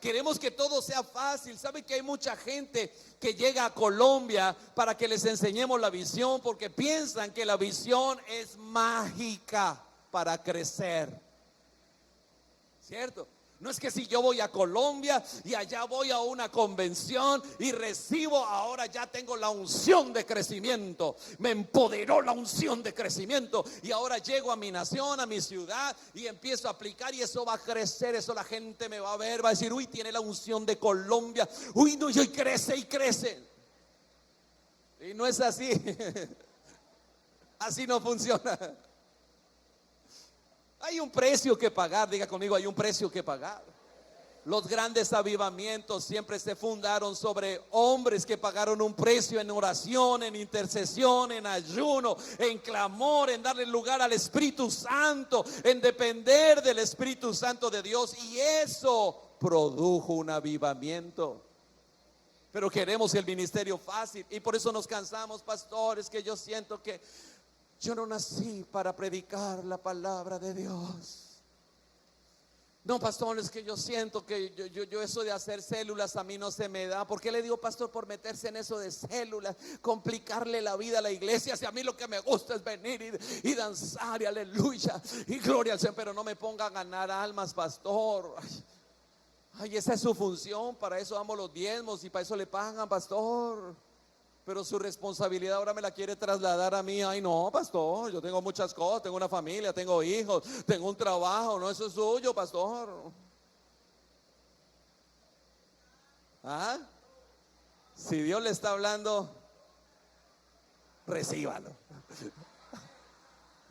Queremos que todo sea fácil. ¿Sabe que hay mucha gente que llega a Colombia para que les enseñemos la visión? Porque piensan que la visión es mágica para crecer. ¿Cierto? No es que si yo voy a Colombia y allá voy a una convención y recibo, ahora ya tengo la unción de crecimiento. Me empoderó la unción de crecimiento y ahora llego a mi nación, a mi ciudad y empiezo a aplicar y eso va a crecer. Eso la gente me va a ver, va a decir: uy, tiene la unción de Colombia. Uy, no, y crece y crece. Y no es así. Así no funciona. Hay un precio que pagar. Diga conmigo: hay un precio que pagar. Los grandes avivamientos siempre se fundaron sobre hombres que pagaron un precio en oración, en intercesión, en ayuno, en clamor, en darle lugar al Espíritu Santo, en depender del Espíritu Santo de Dios. Y eso produjo un avivamiento. Pero queremos el ministerio fácil y por eso nos cansamos, pastores, que yo siento que yo no nací para predicar la palabra de Dios. No, pastor, es que yo siento que yo eso de hacer células a mí no se me da. ¿Por qué le digo, pastor, por meterse en eso de células, complicarle la vida a la iglesia? Si a mí lo que me gusta es venir y danzar y aleluya y gloria al Señor, pero no me ponga a ganar almas, pastor. Ay, esa es su función, para eso damos los diezmos y para eso le pagan, pastor. Pero su responsabilidad ahora me la quiere trasladar a mí. Ay, no, pastor, yo tengo muchas cosas, tengo una familia, tengo hijos, tengo un trabajo. No, eso es suyo, pastor. ¿Ah? Si Dios le está hablando, recíbalo.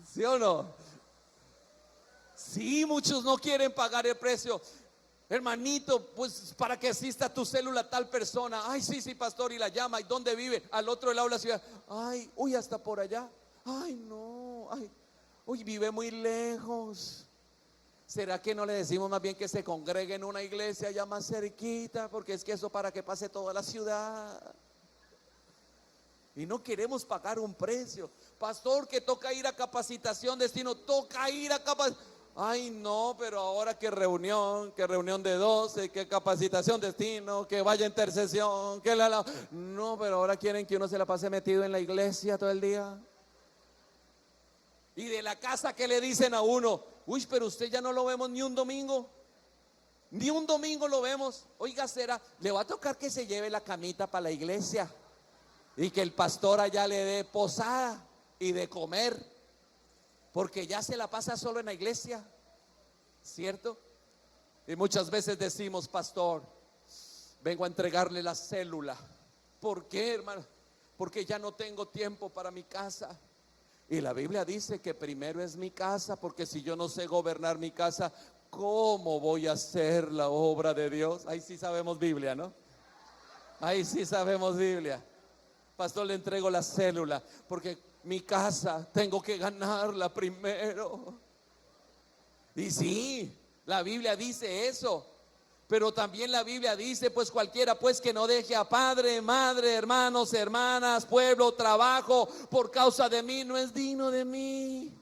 ¿Sí o no? Sí, muchos no quieren pagar el precio. Hermanito, pues para que asista tu célula tal persona. Ay, sí, sí, pastor, y la llama. ¿Y dónde vive? Al otro lado de la ciudad. Ay, uy, hasta por allá. Ay, no, ay, uy, vive muy lejos. ¿Será que no le decimos más bien que se congregue en una iglesia allá más cerquita? Porque es que eso para que pase toda la ciudad. Y no queremos pagar un precio. Pastor, que toca ir a capacitación destino, toca ir a capacitación. Ay, no, pero ahora que reunión de 12, que capacitación destino, que vaya intercesión, que no, pero ahora quieren que uno se la pase metido en la iglesia todo el día. Y de la casa que le dicen a uno, uy, pero usted ya no lo vemos ni un domingo. Ni un domingo lo vemos. Oiga, será, le va a tocar que se lleve la camita para la iglesia y que el pastor allá le dé posada y de comer, porque ya se la pasa solo en la iglesia, ¿cierto? Y muchas veces decimos, pastor, vengo a entregarle la célula. ¿Por qué, hermano? Porque ya no tengo tiempo para mi casa. Y la Biblia dice que primero es mi casa, porque si yo no sé gobernar mi casa, ¿cómo voy a hacer la obra de Dios? Ahí sí sabemos Biblia, ¿no? Ahí sí sabemos Biblia. Pastor, le entrego la célula, porque mi casa tengo que ganarla primero. Y sí, la Biblia dice eso. Pero también la Biblia dice, pues cualquiera pues que no deje a padre, madre, hermanos, hermanas, pueblo, trabajo, por causa de mí, no es digno de mí.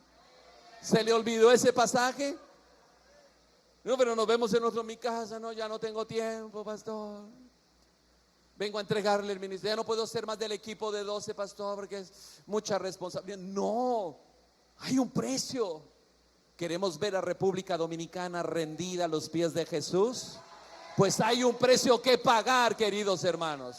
¿Se le olvidó ese pasaje? No, pero nos vemos en mi casa, no, ya no tengo tiempo, pastor. Vengo a entregarle el ministerio. Ya no puedo ser más del equipo de 12, pastor, porque es mucha responsabilidad. No, hay un precio. ¿Queremos ver a República Dominicana rendida a los pies de Jesús? Pues hay un precio que pagar, queridos hermanos.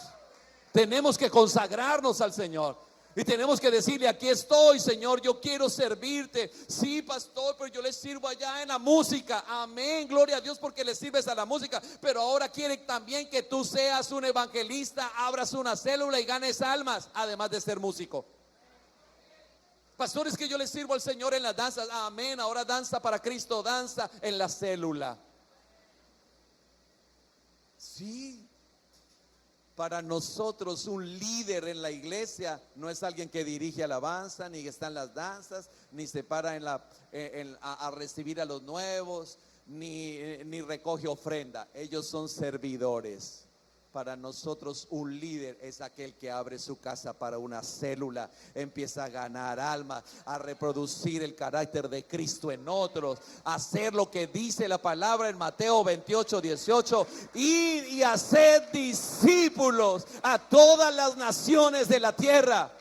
Tenemos que consagrarnos al Señor. Y tenemos que decirle, aquí estoy, Señor, yo quiero servirte. Sí, pastor, pero yo le sirvo allá en la música. Amén, gloria a Dios porque le sirves a la música. Pero ahora quiere también que tú seas un evangelista, abras una célula y ganes almas, además de ser músico. Pastor, es que yo le sirvo al Señor en las danzas. Amén, ahora danza para Cristo, danza en la célula. Sí. Para nosotros un líder en la iglesia no es alguien que dirige alabanza, ni está en las danzas, ni se para a recibir a los nuevos, ni recoge ofrenda. Ellos son servidores. Para nosotros un líder es aquel que abre su casa para una célula, empieza a ganar almas, a reproducir el carácter de Cristo en otros, a hacer lo que dice la palabra en Mateo 28:18, ir y hacer discípulos a todas las naciones de la tierra.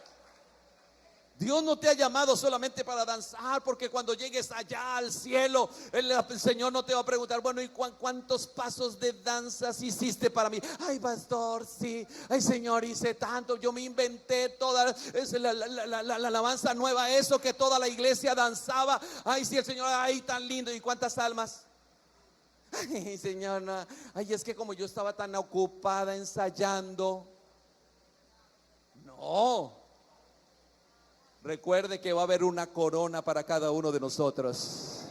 Dios no te ha llamado solamente para danzar, porque cuando llegues allá al cielo, el Señor no te va a preguntar, bueno, ¿y cuántos pasos de danzas hiciste para mí? Ay, pastor, sí. Ay, Señor, hice tanto. Yo me inventé toda la alabanza nueva, eso que toda la iglesia danzaba. Ay, sí, el Señor, ay, tan lindo. ¿Y cuántas almas? Ay, Señor, no. Ay, es que como yo estaba tan ocupada ensayando. No. Recuerde que va a haber una corona para cada uno de nosotros,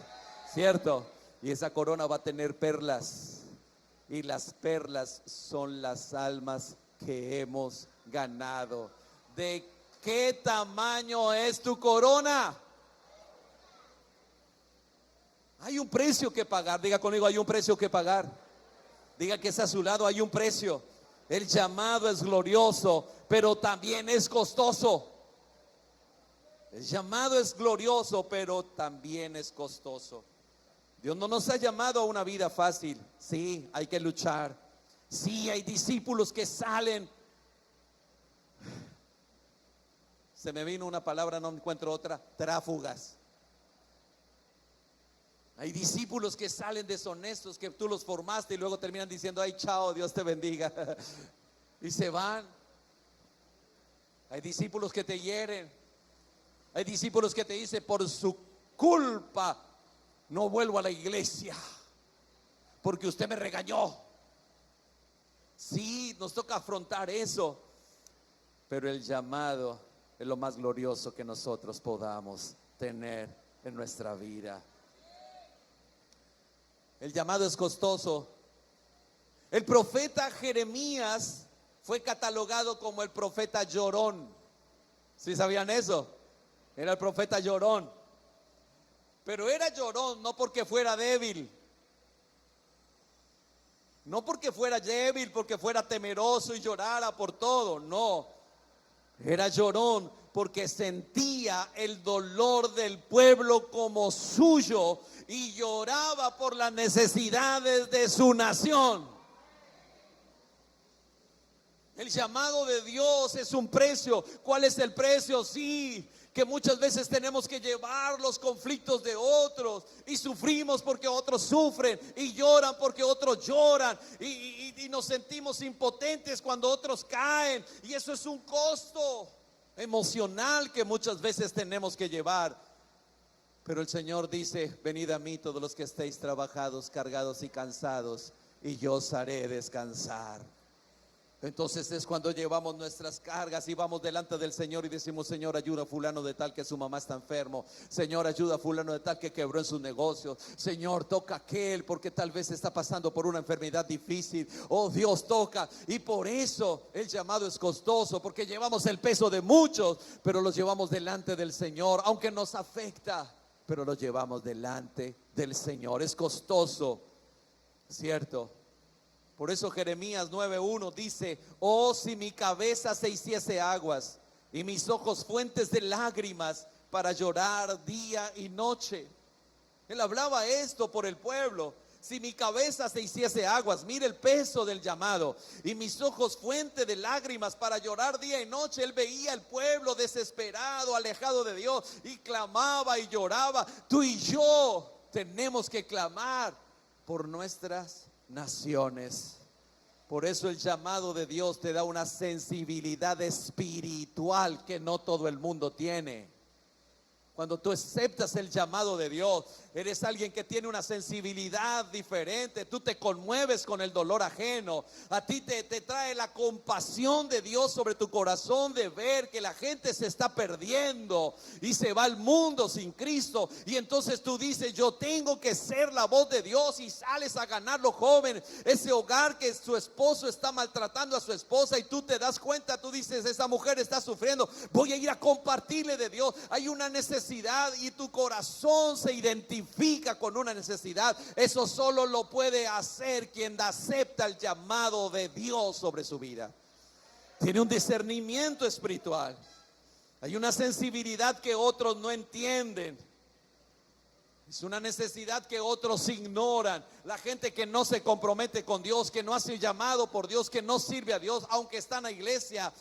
¿cierto? Y esa corona va a tener perlas. Y las perlas son las almas que hemos ganado. ¿De qué tamaño es tu corona? Hay un precio que pagar. Diga conmigo, hay un precio que pagar. Diga que está a su lado, hay un precio. El llamado es glorioso, pero también es costoso. El llamado es glorioso, pero también es costoso. Dios no nos ha llamado a una vida fácil. Sí, hay que luchar. Sí, hay discípulos que salen. Se me vino una palabra, no encuentro otra. Tráfugas. Hay discípulos que salen deshonestos, que tú los formaste y luego terminan diciendo: ay, chao, Dios te bendiga. Y se van. Hay discípulos que te hieren. Hay discípulos que te dicen: por su culpa no vuelvo a la iglesia, porque usted me regañó. Sí, nos toca afrontar eso, pero el llamado es lo más glorioso que nosotros podamos tener en nuestra vida. El llamado es costoso. El profeta Jeremías fue catalogado como el profeta llorón. ¿Sí sabían eso? Era el profeta llorón. Pero era llorón no porque fuera débil. No porque fuera débil, porque fuera temeroso y llorara por todo. No. Era llorón porque sentía el dolor del pueblo como suyo y lloraba por las necesidades de su nación. El llamado de Dios es un precio. ¿Cuál es el precio? Sí, que muchas veces tenemos que llevar los conflictos de otros y sufrimos porque otros sufren y lloran porque otros lloran y nos sentimos impotentes cuando otros caen, y eso es un costo emocional que muchas veces tenemos que llevar. Pero el Señor dice: venid a mí todos los que estéis trabajados, cargados y cansados, y yo os haré descansar. Entonces es cuando llevamos nuestras cargas y vamos delante del Señor y decimos: Señor, ayuda a fulano de tal que su mamá está enfermo. Señor, ayuda a fulano de tal que quebró en sus negocios. Señor, toca a aquel porque tal vez está pasando por una enfermedad difícil. Oh Dios, toca. Y por eso el llamado es costoso, porque llevamos el peso de muchos, pero los llevamos delante del Señor. Aunque nos afecta, pero los llevamos delante del Señor. Es costoso, ¿cierto? Por eso Jeremías 9:1 dice: oh, si mi cabeza se hiciese aguas y mis ojos fuentes de lágrimas para llorar día y noche. Él hablaba esto por el pueblo. Si mi cabeza se hiciese aguas, mire el peso del llamado, y mis ojos fuente de lágrimas para llorar día y noche. Él veía al pueblo desesperado, alejado de Dios, y clamaba y lloraba. Tú y yo tenemos que clamar por nuestras naciones. Por eso el llamado de Dios te da una sensibilidad espiritual que no todo el mundo tiene. Cuando tú aceptas el llamado de Dios, eres alguien que tiene una sensibilidad diferente. Tú te conmueves con el dolor ajeno. A ti te trae la compasión de Dios sobre tu corazón, de ver que la gente se está perdiendo y se va al mundo sin Cristo. Y entonces tú dices: yo tengo que ser la voz de Dios, y sales a ganar los jóvenes. Ese hogar que su esposo está maltratando a su esposa y tú te das cuenta, tú dices: esa mujer está sufriendo, voy a ir a compartirle de Dios. Hay una necesidad y tu corazón se identifica con una necesidad. Eso solo lo puede hacer quien acepta el llamado de Dios sobre su vida. Tiene un discernimiento espiritual. Hay una sensibilidad que otros no entienden. Es una necesidad que otros ignoran. La gente que no se compromete con Dios, que no hace llamado por Dios, que no sirve a Dios, aunque está en la iglesia,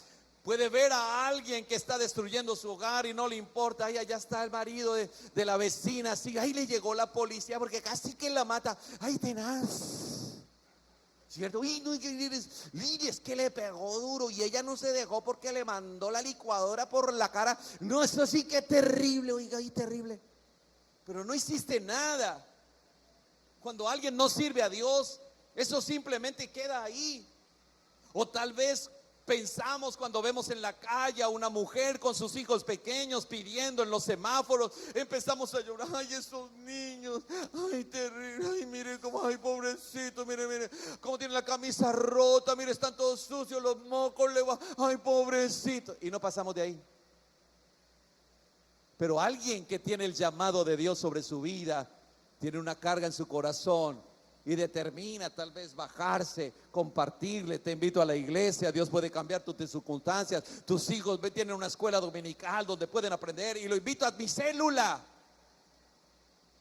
puede ver a alguien que está destruyendo su hogar y no le importa. Ay, allá está el marido de la vecina, así, ahí le llegó la policía porque casi que la mata. Ay, tenaz, ¿cierto? Y no, es que le pegó duro y ella no se dejó porque le mandó la licuadora por la cara. No, eso sí que terrible, oiga, y terrible. Pero no hiciste nada. Cuando alguien no sirve a Dios, eso simplemente queda ahí. O tal vez pensamos cuando vemos en la calle a una mujer con sus hijos pequeños pidiendo en los semáforos, empezamos a llorar. Ay, esos niños, ay, terrible, ay, mire cómo, ay, pobrecito, mire, cómo tiene la camisa rota, mire, están todos sucios, los mocos le va, ay, pobrecito. Y no pasamos de ahí. Pero alguien que tiene el llamado de Dios sobre su vida, tiene una carga en su corazón y determina tal vez bajarse, compartirle: te invito a la iglesia, Dios puede cambiar tus circunstancias. Tus hijos tienen una escuela dominical donde pueden aprender, y lo invito a mi célula.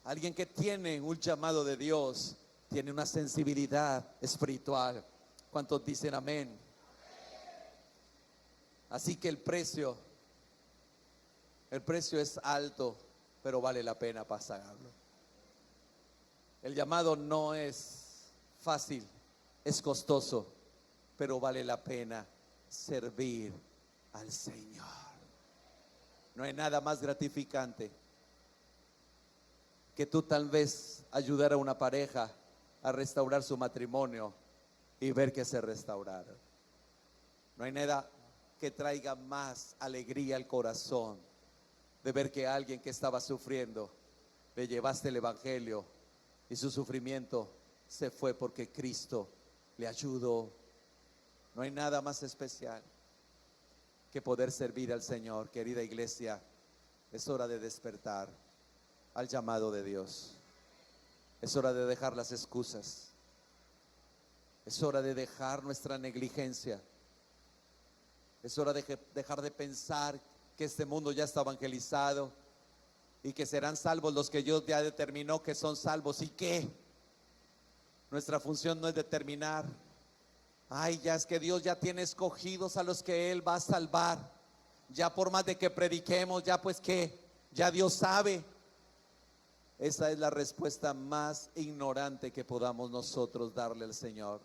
Alguien que tiene un llamado de Dios, tiene una sensibilidad espiritual. ¿Cuántos dicen amén? Así que el precio es alto, pero vale la pena pagarlo. El llamado no es fácil, es costoso, pero vale la pena servir al Señor. No hay nada más gratificante que tú tal vez ayudar a una pareja a restaurar su matrimonio y ver que se restauraron. No hay nada que traiga más alegría al corazón de ver que alguien que estaba sufriendo le llevaste el evangelio y su sufrimiento se fue porque Cristo le ayudó. No hay nada más especial que poder servir al Señor. Querida iglesia, es hora de despertar al llamado de Dios. Es hora de dejar las excusas. Es hora de dejar nuestra negligencia. Es hora de dejar de pensar que este mundo ya está evangelizado y que serán salvos los que Dios ya determinó que son salvos. ¿Y qué? Nuestra función no es determinar. Ay, ya es que Dios ya tiene escogidos a los que Él va a salvar. Ya por más de que prediquemos, ya pues qué, ya Dios sabe. Esa es la respuesta más ignorante que podamos nosotros darle al Señor.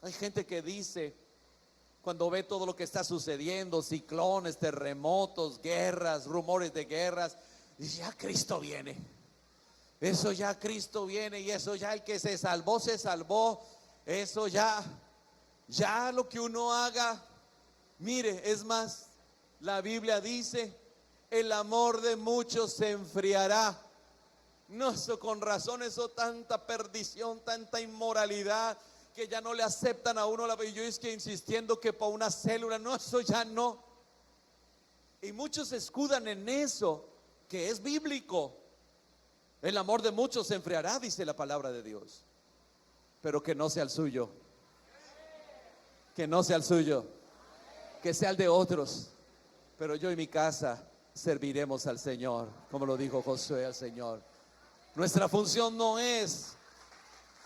Hay gente que dice, cuando ve todo lo que está sucediendo, ciclones, terremotos, guerras, rumores de guerras, dice, ya Cristo viene. Eso ya Cristo viene y eso ya el que se salvó, se salvó. Eso ya lo que uno haga. Mire, es más, la Biblia dice, el amor de muchos se enfriará. No, eso con razón, eso tanta perdición, tanta inmoralidad, que ya no le aceptan a uno. Y yo es que insistiendo que para una célula, no, eso ya no. Y muchos se escudan en eso, que es bíblico. El amor de muchos se enfriará, dice la palabra de Dios. Pero que no sea el suyo. Que no sea el suyo. Que sea el de otros. Pero yo y mi casa serviremos al Señor, como lo dijo Josué al Señor. Nuestra función no es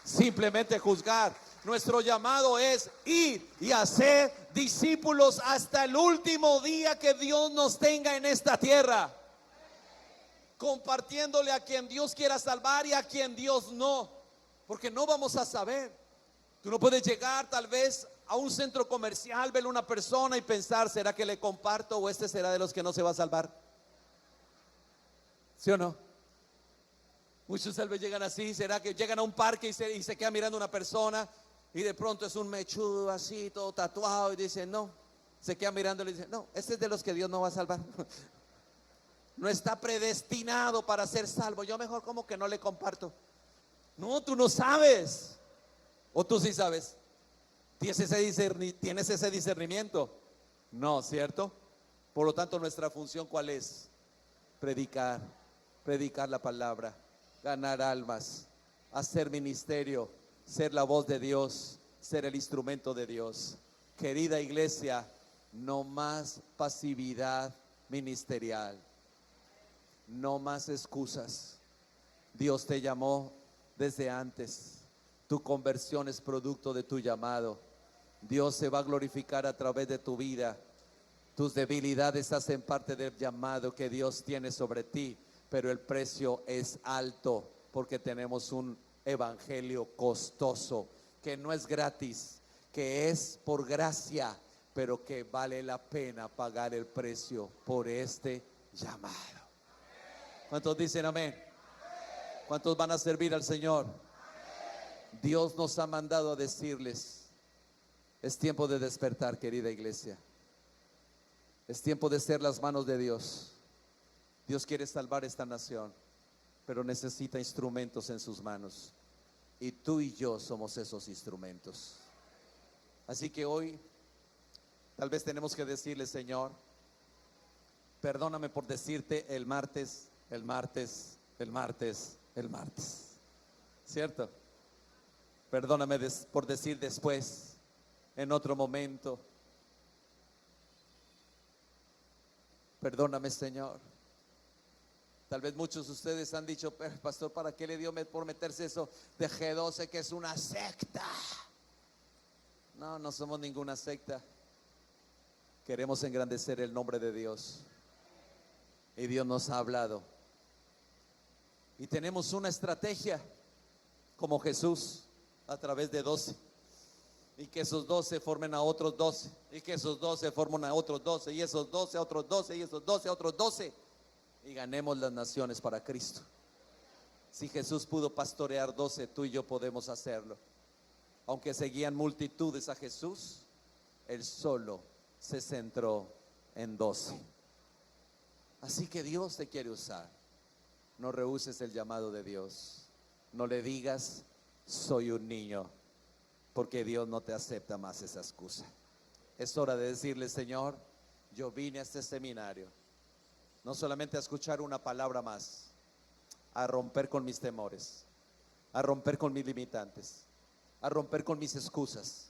simplemente juzgar. Nuestro llamado es ir y hacer discípulos hasta el último día que Dios nos tenga en esta tierra, compartiéndole a quien Dios quiera salvar y a quien Dios no, porque no vamos a saber. Tú no puedes llegar tal vez a un centro comercial, ver a una persona y pensar, ¿será que le comparto o este será de los que no se va a salvar? ¿Sí o no? Muchos tal vez llegan así, ¿será que llegan a un parque y se queda mirando a una persona y de pronto es un mechudo así, todo tatuado, y dice, no, se queda mirándole y dice, no, este es de los que Dios no va a salvar. No está predestinado para ser salvo. Yo mejor como que no le comparto. No, tú no sabes. O tú sí sabes. ¿Tienes ese discernimiento? No, ¿cierto? Por lo tanto, nuestra función, ¿cuál es? Predicar la palabra, ganar almas, hacer ministerio, ser la voz de Dios, ser el instrumento de Dios. Querida iglesia, no más pasividad ministerial, no más excusas. Dios te llamó desde antes. Tu conversión es producto de tu llamado. Dios se va a glorificar a través de tu vida. Tus debilidades hacen parte del llamado que Dios tiene sobre ti, pero el precio es alto porque tenemos un evangelio costoso, que no es gratis, que es por gracia, pero que vale la pena pagar el precio por este llamado. ¿Cuántos dicen amén? ¿Cuántos van a servir al Señor? Dios nos ha mandado a decirles, es tiempo de despertar, querida iglesia. Es tiempo de ser las manos de Dios. Dios quiere salvar esta nación, pero necesita instrumentos en sus manos. Y tú y yo somos esos instrumentos. Así que hoy tal vez tenemos que decirle, Señor, perdóname por decirte el martes, ¿cierto? Perdóname por decir después, en otro momento. Perdóname, Señor. Tal vez muchos de ustedes han dicho, "Pero, pastor, ¿para qué le dio por meterse eso de G12 que es una secta?" No, no somos ninguna secta. Queremos engrandecer el nombre de Dios. Y Dios nos ha hablado. Y tenemos una estrategia como Jesús a través de 12. Y que esos 12 formen a otros 12. Y que esos 12 formen a otros 12. Y esos 12 a otros 12. Y esos 12 a otros 12. Y ganemos las naciones para Cristo. Si Jesús pudo pastorear 12, tú y yo podemos hacerlo. Aunque seguían multitudes a Jesús, Él solo se centró en 12. Así que Dios te quiere usar. No rehuses el llamado de Dios. No le digas, soy un niño, porque Dios no te acepta más esa excusa. Es hora de decirle, Señor, yo vine a este seminario no solamente a escuchar una palabra más, a romper con mis temores, a romper con mis limitantes, a romper con mis excusas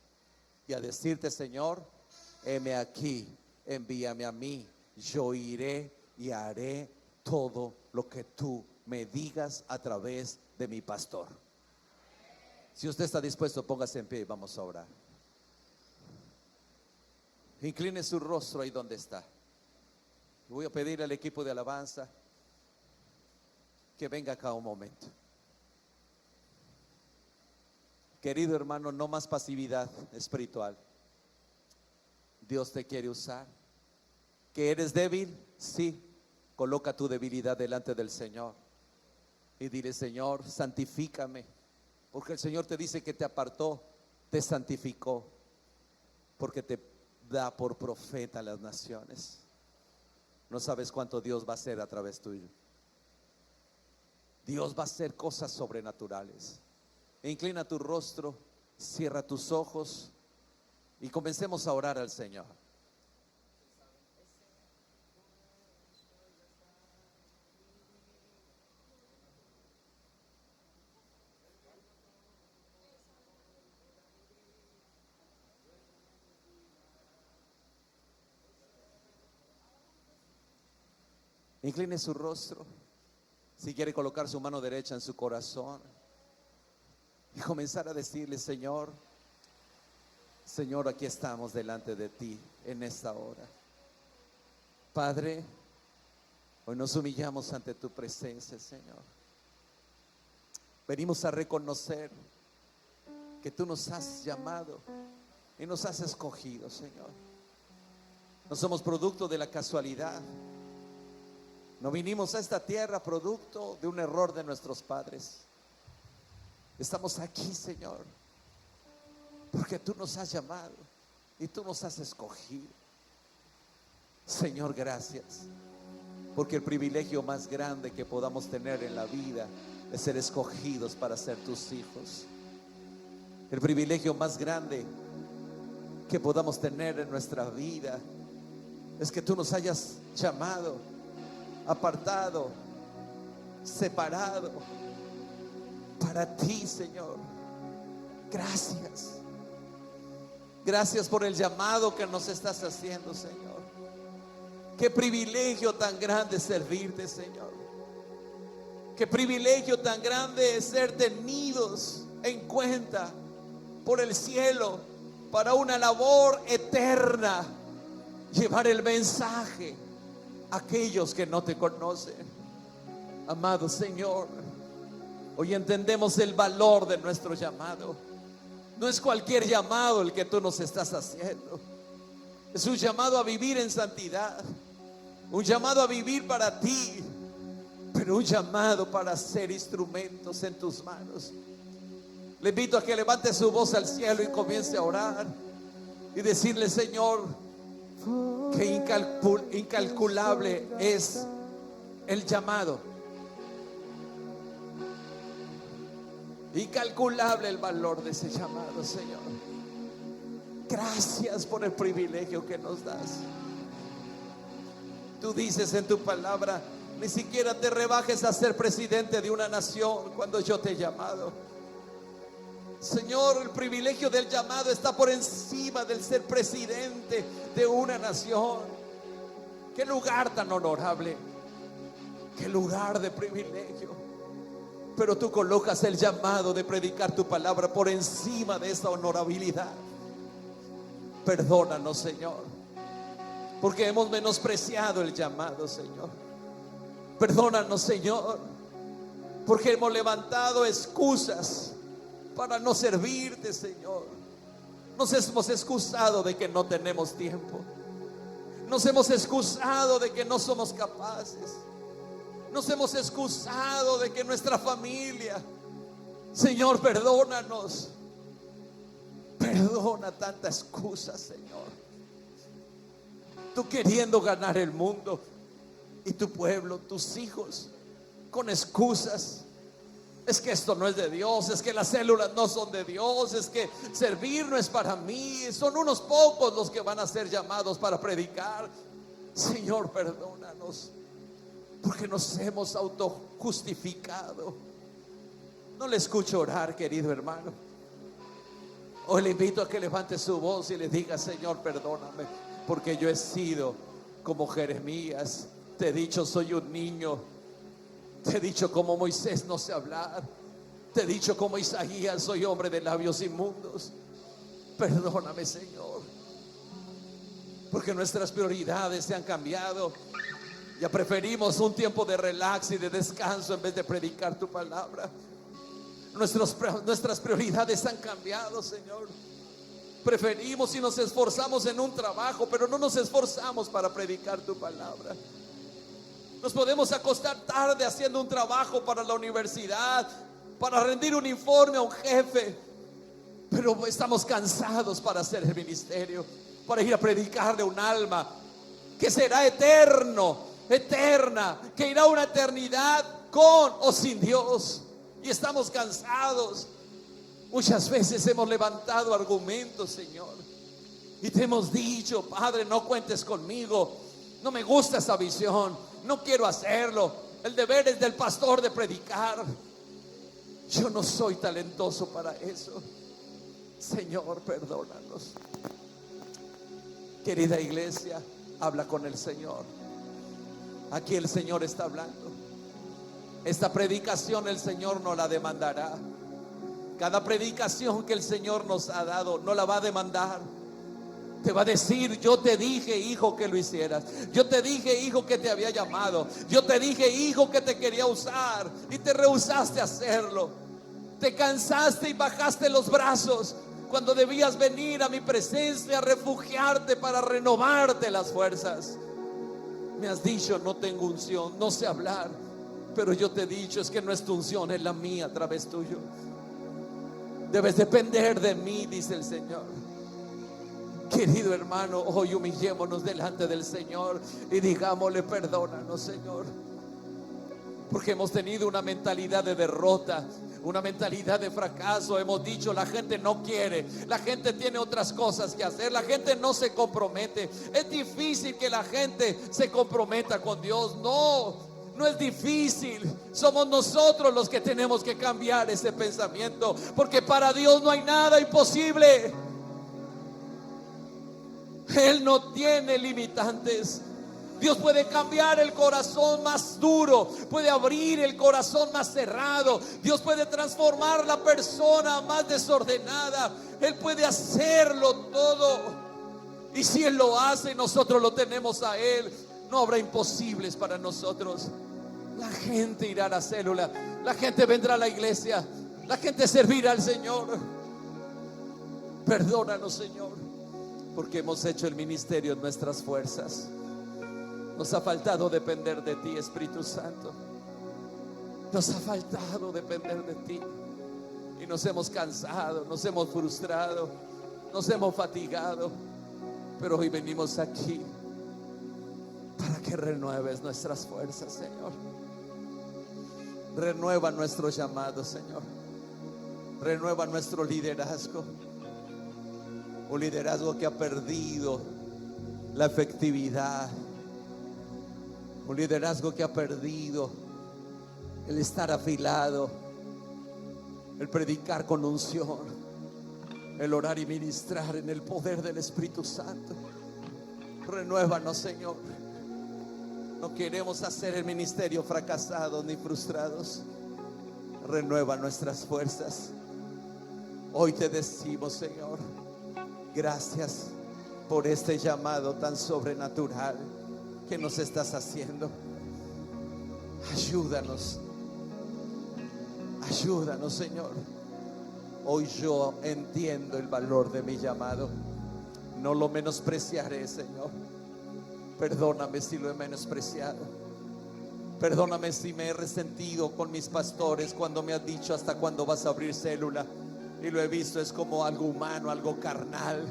y a decirte, Señor, heme aquí, envíame a mí, yo iré y haré todo lo que tú me digas a través de mi pastor. Si usted está dispuesto, póngase en pie y vamos a orar. Incline su rostro ahí donde está. Voy a pedir al equipo de alabanza que venga acá un momento. Querido hermano, no más pasividad espiritual. Dios te quiere usar. ¿Que eres débil? Sí. Coloca tu debilidad delante del Señor y dile, Señor, santifícame, porque el Señor te dice que te apartó, te santificó, porque te da por profeta a las naciones. No sabes cuánto Dios va a hacer a través tuyo. Dios va a hacer cosas sobrenaturales. Inclina tu rostro, cierra tus ojos y comencemos a orar al Señor. Incline su rostro. Si quiere colocar su mano derecha en su corazón y comenzar a decirle, Señor, Señor, aquí estamos delante de ti en esta hora. Padre, hoy nos humillamos ante tu presencia, Señor. Venimos a reconocer que tú nos has llamado y nos has escogido, Señor. No somos producto de la casualidad. No vinimos a esta tierra producto de un error de nuestros padres. Estamos aquí, Señor, porque tú nos has llamado y tú nos has escogido. Señor, gracias, porque el privilegio más grande que podamos tener en la vida es ser escogidos para ser tus hijos. El privilegio más grande que podamos tener en nuestra vida es que tú nos hayas llamado, apartado, separado para ti, Señor. Gracias. Gracias por el llamado que nos estás haciendo, Señor. Qué privilegio tan grande servirte, Señor. Qué privilegio tan grande es ser tenidos en cuenta por el cielo para una labor eterna, llevar el mensaje a aquellos que no te conocen. Amado Señor, hoy entendemos el valor de nuestro llamado. No es cualquier llamado el que tú nos estás haciendo. Es un llamado a vivir en santidad, un llamado a vivir para ti, pero un llamado para ser instrumentos en tus manos. Le invito a que levante su voz al cielo y comience a orar y decirle, Señor, que incalculable es el llamado, incalculable el valor de ese llamado, Señor. Gracias por el privilegio que nos das. Tú dices en tu palabra, ni siquiera te rebajes a ser presidente de una nación cuando yo te he llamado. Señor, el privilegio del llamado está por encima del ser presidente de una nación. Qué lugar tan honorable. qué lugar de privilegio. Pero tú colocas el llamado de predicar tu palabra por encima de esa honorabilidad. Perdónanos, Señor, porque hemos menospreciado el llamado, Señor. Perdónanos, Señor, porque hemos levantado excusas para no servirte, Señor. Nos hemos excusado de que no tenemos tiempo. Nos hemos excusado de que no somos capaces. Nos hemos excusado de que nuestra familia. Señor, perdónanos. Perdona tanta excusa, Señor. Tú queriendo ganar el mundo y tu pueblo, tus hijos, con excusas. Es que esto no es de Dios, es que las células no son de Dios, es que servir no es para mí. Son unos pocos los que van a ser llamados para predicar. Señor, perdónanos, porque nos hemos autojustificado. No le escucho orar, querido hermano. Hoy le invito a que levante su voz y le diga: Señor, perdóname, porque yo he sido como Jeremías. Te he dicho, soy un niño. Te he dicho como Moisés, no sé hablar. Te he dicho como Isaías, soy hombre de labios inmundos. Perdóname, Señor, porque nuestras prioridades se han cambiado. Ya preferimos un tiempo de relax y de descanso en vez de predicar tu palabra. Nuestras prioridades han cambiado, Señor. Preferimos y nos esforzamos en un trabajo, pero no nos esforzamos para predicar tu palabra. Nos podemos acostar tarde haciendo un trabajo para la universidad, para rendir un informe a un jefe, pero estamos cansados para hacer el ministerio, para ir a predicarle a un alma que será eterna, que irá a una eternidad con o sin Dios. Y estamos cansados. Muchas veces hemos levantado argumentos, Señor, y te hemos dicho: Padre, no cuentes conmigo, no me gusta esa visión, no quiero hacerlo. El deber es del pastor de predicar. Yo no soy talentoso para eso. Señor, perdónanos. Querida iglesia, habla con el Señor. Aquí el Señor está hablando. Esta predicación el Señor no la demandará. Cada predicación que el Señor nos ha dado no la va a demandar. Te va a decir: yo te dije, hijo, que lo hicieras. Yo te dije, hijo, que te había llamado. Yo te dije, hijo, que te quería usar, y te rehusaste a hacerlo. Te cansaste y bajaste los brazos cuando debías venir a mi presencia a refugiarte para renovarte las fuerzas. Me has dicho: no tengo unción, no sé hablar. Pero yo te he dicho: es que no es tu unción, es la mía a través tuyo. Debes depender de mí, dice el Señor. Querido hermano, hoy humillémonos delante del Señor y digámosle: perdónanos, Señor, porque hemos tenido una mentalidad de derrota, una mentalidad de fracaso. Hemos dicho: la gente no quiere, la gente tiene otras cosas que hacer, la gente no se compromete. Es difícil que la gente se comprometa con Dios. No es difícil. Somos nosotros los que tenemos que cambiar ese pensamiento, porque para Dios no hay nada imposible. Él no tiene limitantes. Dios puede cambiar el corazón más duro, puede abrir el corazón más cerrado. Dios puede transformar la persona más desordenada. Él puede hacerlo todo. Y si Él lo hace, nosotros lo tenemos a Él, no habrá imposibles para nosotros. La gente irá a la célula, la gente vendrá a la iglesia, la gente servirá al Señor. Perdónanos, Señor, porque hemos hecho el ministerio en nuestras fuerzas. Nos ha faltado depender de ti, Espíritu Santo. Nos ha faltado depender de ti. Y nos hemos cansado, nos hemos frustrado, nos hemos fatigado. Pero hoy venimos aquí para que renueves nuestras fuerzas, Señor. Renueva nuestro llamado, Señor. Renueva nuestro liderazgo. Un liderazgo que ha perdido la efectividad. Un liderazgo que ha perdido el estar afilado, el predicar con unción, el orar y ministrar en el poder del Espíritu Santo. Renuévanos, Señor. No queremos hacer el ministerio fracasados ni frustrados. Renueva nuestras fuerzas. Hoy te decimos, Señor, gracias por este llamado tan sobrenatural que nos estás haciendo. Ayúdanos, ayúdanos, Señor. Hoy yo entiendo el valor de mi llamado. No lo menospreciaré, Señor. Perdóname si lo he menospreciado. Perdóname si me he resentido con mis pastores cuando me has dicho hasta cuándo vas a abrir célula, y lo he visto es como algo humano, algo carnal,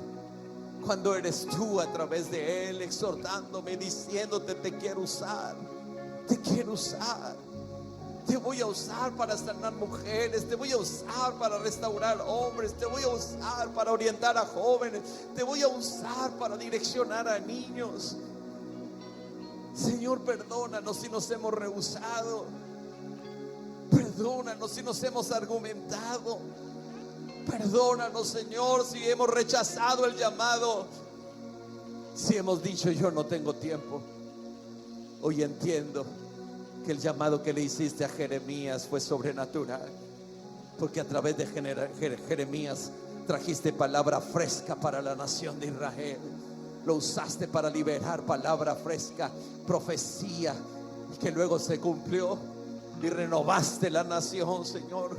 cuando eres tú a través de él exhortándome, diciéndote: te quiero usar, te quiero usar, te voy a usar para sanar mujeres, te voy a usar para restaurar hombres, te voy a usar para orientar a jóvenes, te voy a usar para direccionar a niños. Señor, perdónanos si nos hemos rehusado. Perdónanos si nos hemos argumentado. Perdónanos, Señor, si hemos rechazado el llamado, si hemos dicho: yo no tengo tiempo. Hoy entiendo que el llamado que le hiciste a Jeremías fue sobrenatural, porque a través de Jeremías trajiste palabra fresca para la nación de Israel. Lo usaste para liberar palabra fresca, profecía, que luego se cumplió, y renovaste la nación, Señor.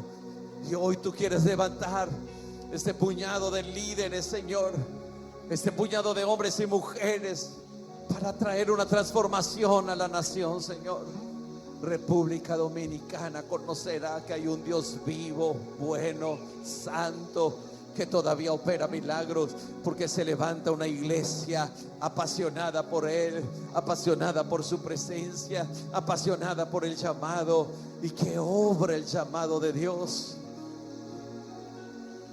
Y hoy tú quieres levantar este puñado de líderes, Señor, este puñado de hombres y mujeres, para traer una transformación a la nación, Señor. República Dominicana conocerá que hay un Dios vivo, bueno, santo, que todavía opera milagros, porque se levanta una iglesia apasionada por Él, apasionada por su presencia, apasionada por el llamado, y que obra el llamado de Dios.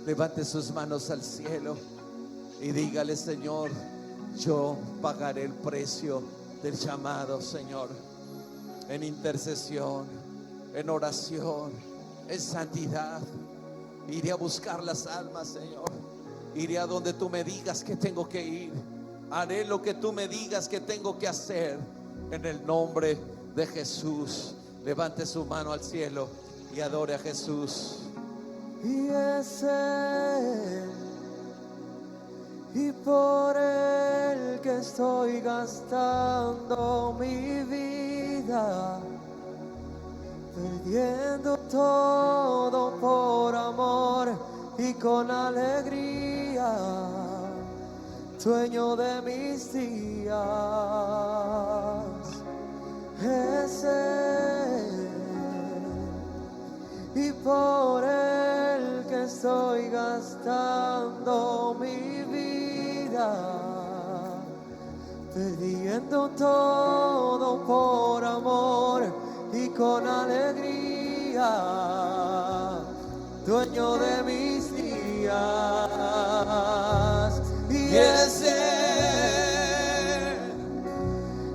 Levante sus manos al cielo y dígale: Señor, yo pagaré el precio del llamado, Señor, en intercesión, en oración, en santidad. Iré a buscar las almas, Señor. Iré a donde tú me digas que tengo que ir. Haré lo que tú me digas que tengo que hacer, en el nombre de Jesús. Levante su mano al cielo y adore a Jesús. Y es Él, y por Él que estoy gastando mi vida, perdiendo todo por amor y con alegría, dueño de mis días. Es Él, y por Él que estoy gastando mi vida, perdiendo todo por amor y con alegría, dueño de mis días. Y es Él,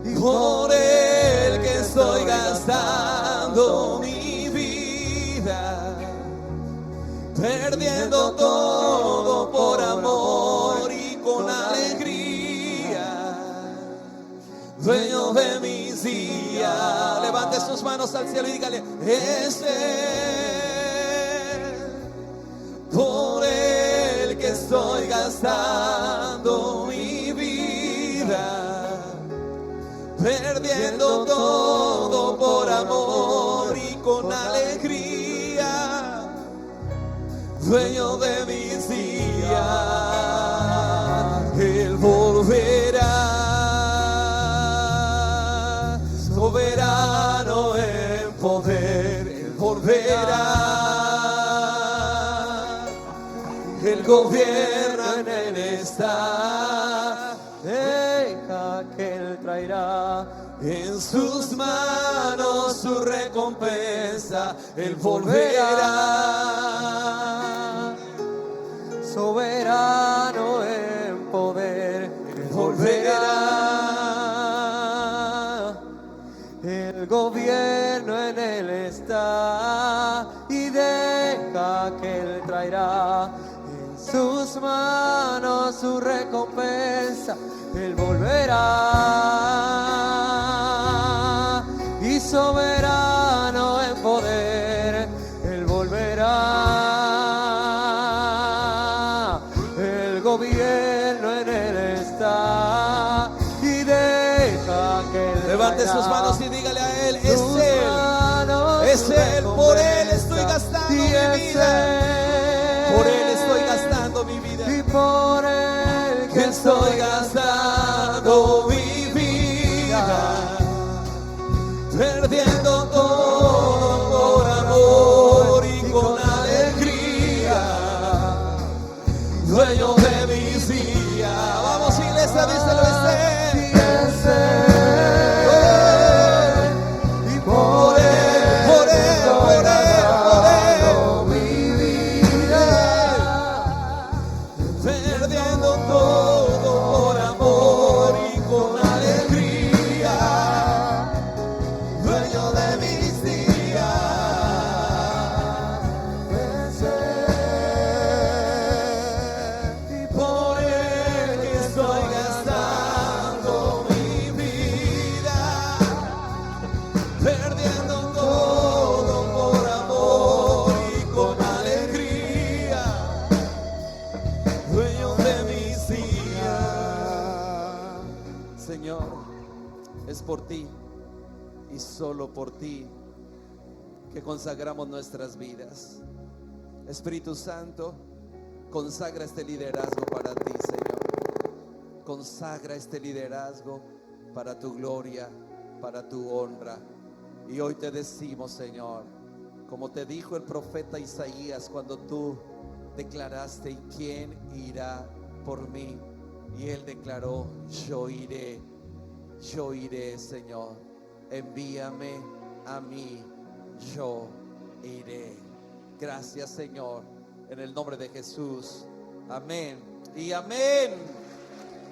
y por Él que estoy gastando mi vida, perdiendo todo por amor y con alegría, dueño de mis días. Levante sus manos al cielo y dígale: es Él, por Él que estoy gastando mi vida, perdiendo todo por amor y con alegría, dueño de mis días. Él volverá, soberano en poder. Él volverá, Él gobierna, en Él está. Deja que Él traerá en sus manos su recompensa. Él volverá, soberano en poder. Él volverá, el gobierno en Él está. Y deja que Él traerá en sus manos su recompensa. Él volverá, soberano en poder, Él volverá. El gobierno en Él está y deja que Él Levante vaya. sus manos y dígale a Él, es Sus Él. manos Es Él, por Él estoy recompensa, gastando y mi es vida. Él, Por Él estoy gastando mi vida. y por Él Que estoy gastando mi vida, perdiendo todo por amor y con alegría, dueño de mis días. Vamos, iglesia, díselo, es Él. y por Él, Por Él, por Él, por Él, mi vida, perdiendo todo por amor y con alegría, dueño de mis días. Y por Él que estoy gastando mi vida, perdiendo todo por amor y con alegría, dueño de mis días. Señor, es por ti y solo por ti que consagramos nuestras vidas. Espíritu Santo, consagra este liderazgo para ti, Señor. Consagra este liderazgo para tu gloria, para tu honra. Y hoy te decimos, Señor, como te dijo el profeta Isaías cuando tú declaraste, ¿y quién irá por mí? Y él declaró, yo iré, Señor. Envíame a mí, yo iré. Gracias, Señor, en el nombre de Jesús. Amén y amén.